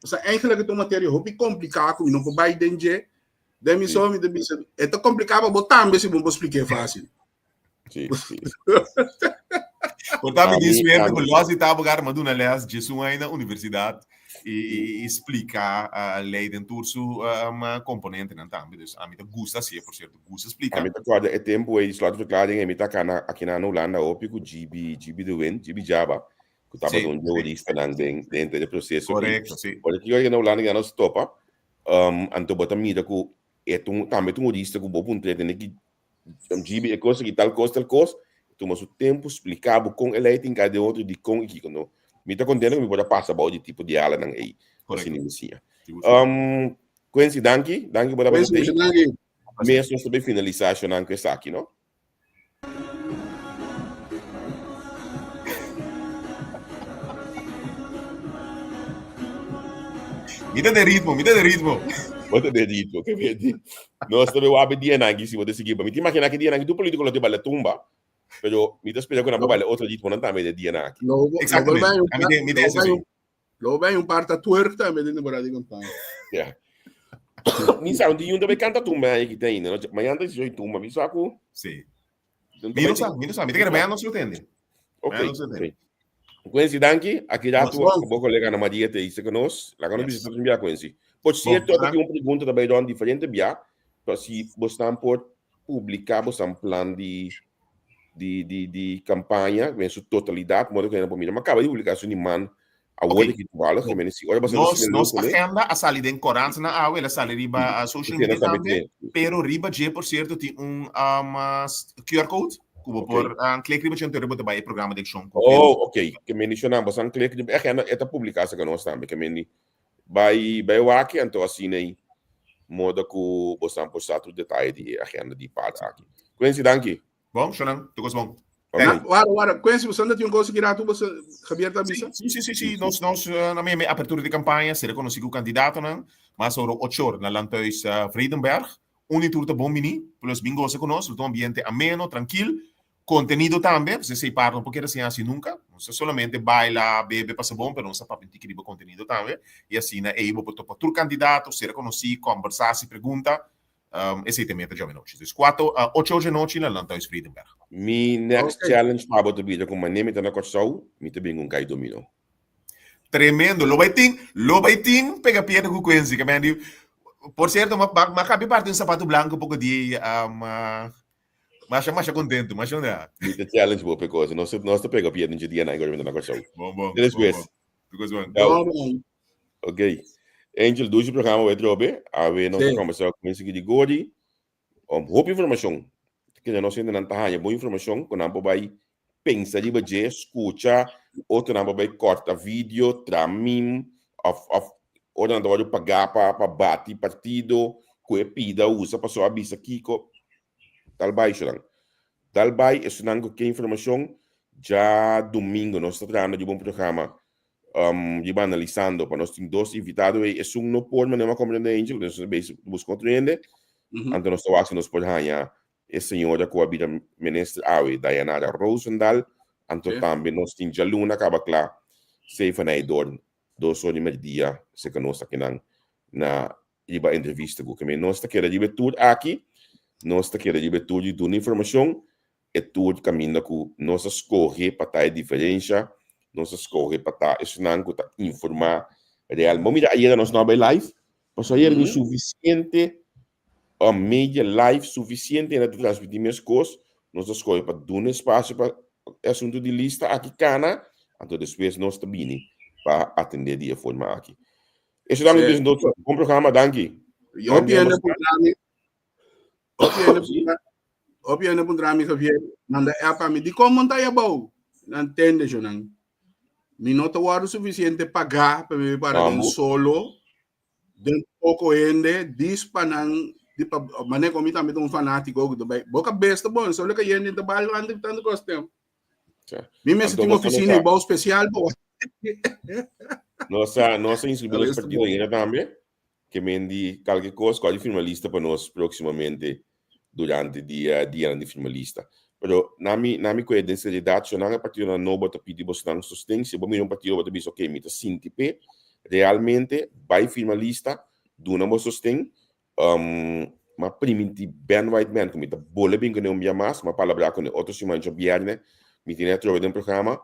Mas eigenlijk het materia hobby complicado, e não pode vai denje. Demi só me disse, é tão complicado, botar também se vamos explicar fácil. Sì, sì. Portanto, mi dispiace con l'osi abogado, ma una leas Gesù aí na universidade e explica lei dentro su componente não também. Dus a mim gusta sim, por certo, gusta explicar. A mim acorda é tempo aí slotverklaring, a mim tá aqui na Holanda, ópico GB de win, GB Java, que tava um jurista dentro do processo. Correto, sim. Olha que aí na Holanda já não stopa, anto bota mira que é também um jurista que bom ponto tem que GB é coisa que tal coisa, mas o tempo explicava com ele tem cada outro de com aqui quando me tá contando que me pode passar para o tipo de aula não aí assim inicia Quincy danke para você mesmo sobre finalização não que está aqui não Mira de ritmo Bota de ritmo que vedi nós também o abdia não se você seguir me imagina que dia não tu político lo te vale tumba pero mi te espera que una vale otro tipo non también de DNA. Exactamente. Lo vai un parta tuerta me dentro para di campagna. Yeah. Mi sa un di un dove canta tu mai che tem, no? Ma anda si oi tu, ma mi sa ku. Sì. Mi lo sa, mi te che non si intende. Ok. Quincy danki, aqui já tu o colega na Maria te disse que nós, lá quando visita tu via Quincy. Por certo, aqui uma pergunta também don diferente via, para se você por publicar você um plano de campanha, em sua totalidade, modo que não pode mas acaba de publicação de man a word que tu fala, que me olha bastante nossa agenda a sair de corante na água, ela sai riba a social media também, pero riba G por certo tem QR code, como por clique riba tinha riba também programa de ação. Oh, ok, que me mencionam bastante clique, é esta publicação que nós também, que me vai o aqui então assim aí modo que você postar tudo detalhe de agenda de parte aqui. Quincy, danke. Bom, Xanang, tu gosto bom. Agora, conhece você ainda tinha um coisa que irá tu você Javier tá bisa? Sim. Nós na minha abertura de campanha será conhecido o candidato, não? Mas sobre 8 horas na Landhuis Vredenberg, turta bom mini, plus bingo se conosco, um ambiente ameno, tranquilo, conteúdo também, você se parla porque assim nunca, não se solamente baila, bebe, passa bom, mas não se para pentir que riba conteúdo também, e assim na aí vou botar para o candidato, será conhecido, conversar, se pergunta. Esse também é jovem noite. 8 horas de noite na Landhuis Vredenberg. Mi next challenge para botar vídeo com uma neme na coção, me te bem um cai domino. Tremendo. Lo baiting, pega piada com Quincy, que me diz. Por certo, mas cabe parte um sapato branco um pouco de mas contento, mas não é. Mi te challenge boa coisa, nós pega piada de dia na agora na coção. Bom. Depois. Ok. Angel, dois programas vai trobe, a ver não conversar com esse de Godi. Hope informação. Que já não sei ainda não boa informação, quando não vai pensar de bater, escuta, outro não vai cortar vídeo, tramim, ou não vai pagar para bater partido, que pida usa para só abrir aqui, tal baixo não. Tal baixo, isso não que informação já domingo nós estamos trazendo de bom programa. Iba analizando para nós temos 2 invitados e é no por mas não compreende Angel nós buscamos compreender então nós estamos nos por ganhar a senhora que habita ministra Diana Rosendahl então também nós temos a Luna acaba claro se fanador 2 horas e meia se que nós aqui na iba entrevista com que nós está querendo de tudo aqui nós está querendo de tudo de uma informação é tudo caminho que nós escolhe para ter diferença nós escolhe para estar ensinando para informar real. Vamos mirar aí nós não vai live, mas aí é suficiente a mídia live suficiente para transmitir minhas coisas. Nós escolhe para dar um espaço para assunto de lista aqui cana, então depois nós também para atender de forma aqui. Esse é um bom programa, danke. Eu piano programa. Opie pun drami Javier, nanda apa mi di como tayo bau, nantende siya nang minuto waro suficiente pagar para din solo, din pouco ende, dispa nang di pa mane ko mita mitong fanatico do bay boca besta bon solo ka yen da bal ande tanto costem mi mes tem oficina igual especial po nossa inscrição no partido ainda também que mendi qualquer coisa qual finalista para nós proximamente durante dia de finalista pero nami coerência de dados não é partido não bota pedir bastante sustento bom um partido bota biso que mita sintipe realmente vai finalista do não sustento ma primiti Ben White Man como tá bola bem que não me mais ma palavra com outros semanas de viernes me tinha trocado um programa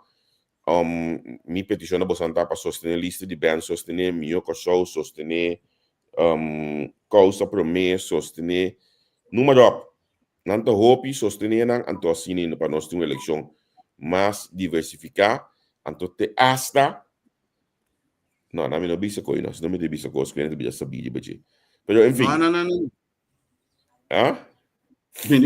mi peticiona bastante para sostener lista de band sostener mio show sostener causa promessa sostener número nanto hope sostener nan anto assim para nós ter uma eleição mais diversificar anto te hasta não me não bisa coisa não me bisa coisa que não bisa sabia de pero enfim não ah não sì.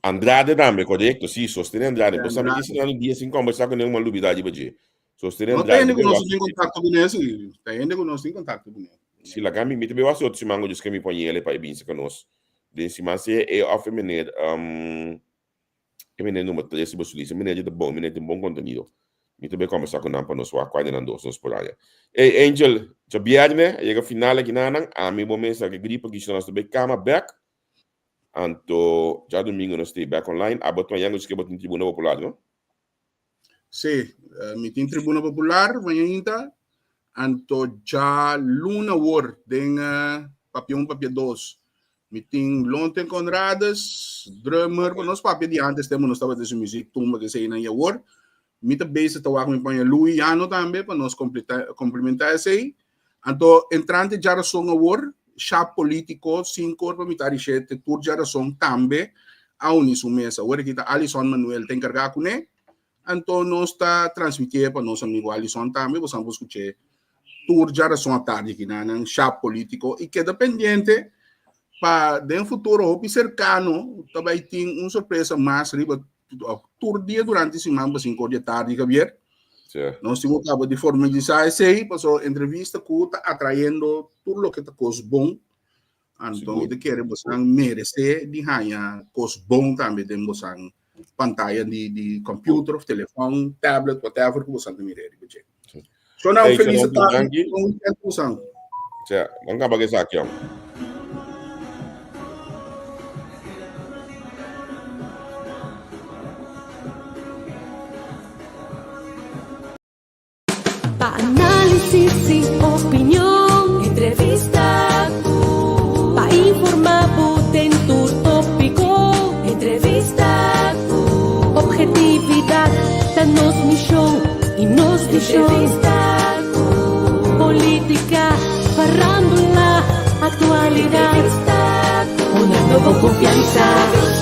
Andrade também, correto? Sì, sostenere Andrade. Possiamo dire che hanno 10 in conversa con uma novidade para sostenere Andrade. Não tem conosco em contato com ele, tem conosco em contato com ele. Sì, la gambi mi tebeva sotto si mango che mi pagnele pa ibin se conosco. Den si man se e offer meneer che meneer nummer 3 si bosulise, meneer de bom, meneer de bom contenuto. Mi tebe conversar con nampa nos wa quase nan dos nos poraya. E Angel, já biarne, chega finale que nanang, a mi bom mensa que gripa que nós tebe cama back. Anto já domingo nós temos back online. Abot manhã nós que botin tribuna popular, não? Sim, mi tem tribuna popular manhã ainda. Anto já luna war den papião 2. Mi tem Lonten Conradas, drummer, nós papia de antes temos nós estava desse música tumba que sei na ya war. Mi tá base tá com panha Louis Ano também para nós complementar esse aí. Anto entrante já song war. Chá político, 5 para mitar e 7, por geração também, a unisum mesa. Agora que está Alisson Manuel tem carregado com ele, então nós está transmitindo para nosso amigo Alisson também, você vai escutar por geração à tarde que não chá político e que dependente para dentro futuro ou cercano também tem uma surpresa mais riba todo dia durante a semana 5 da tarde que vier. Nós temos acabado de formalizar esse aí, passou entrevista que está atraindo tudo o que está coisa bom. Então, ele quer você merecer de ganhar coisa bom também, de você pantalla de computador, telefone, tablet, whatever que você mire. So, não feliz a tarde com o sangue. Vamos acabar com isso aqui, ó. Análisis y opinión, entrevista, pa informar en tu tópico, entrevista, objetividad, danos mi show y nos di show, entrevista, política, farándula, actualidad, una nueva confianza.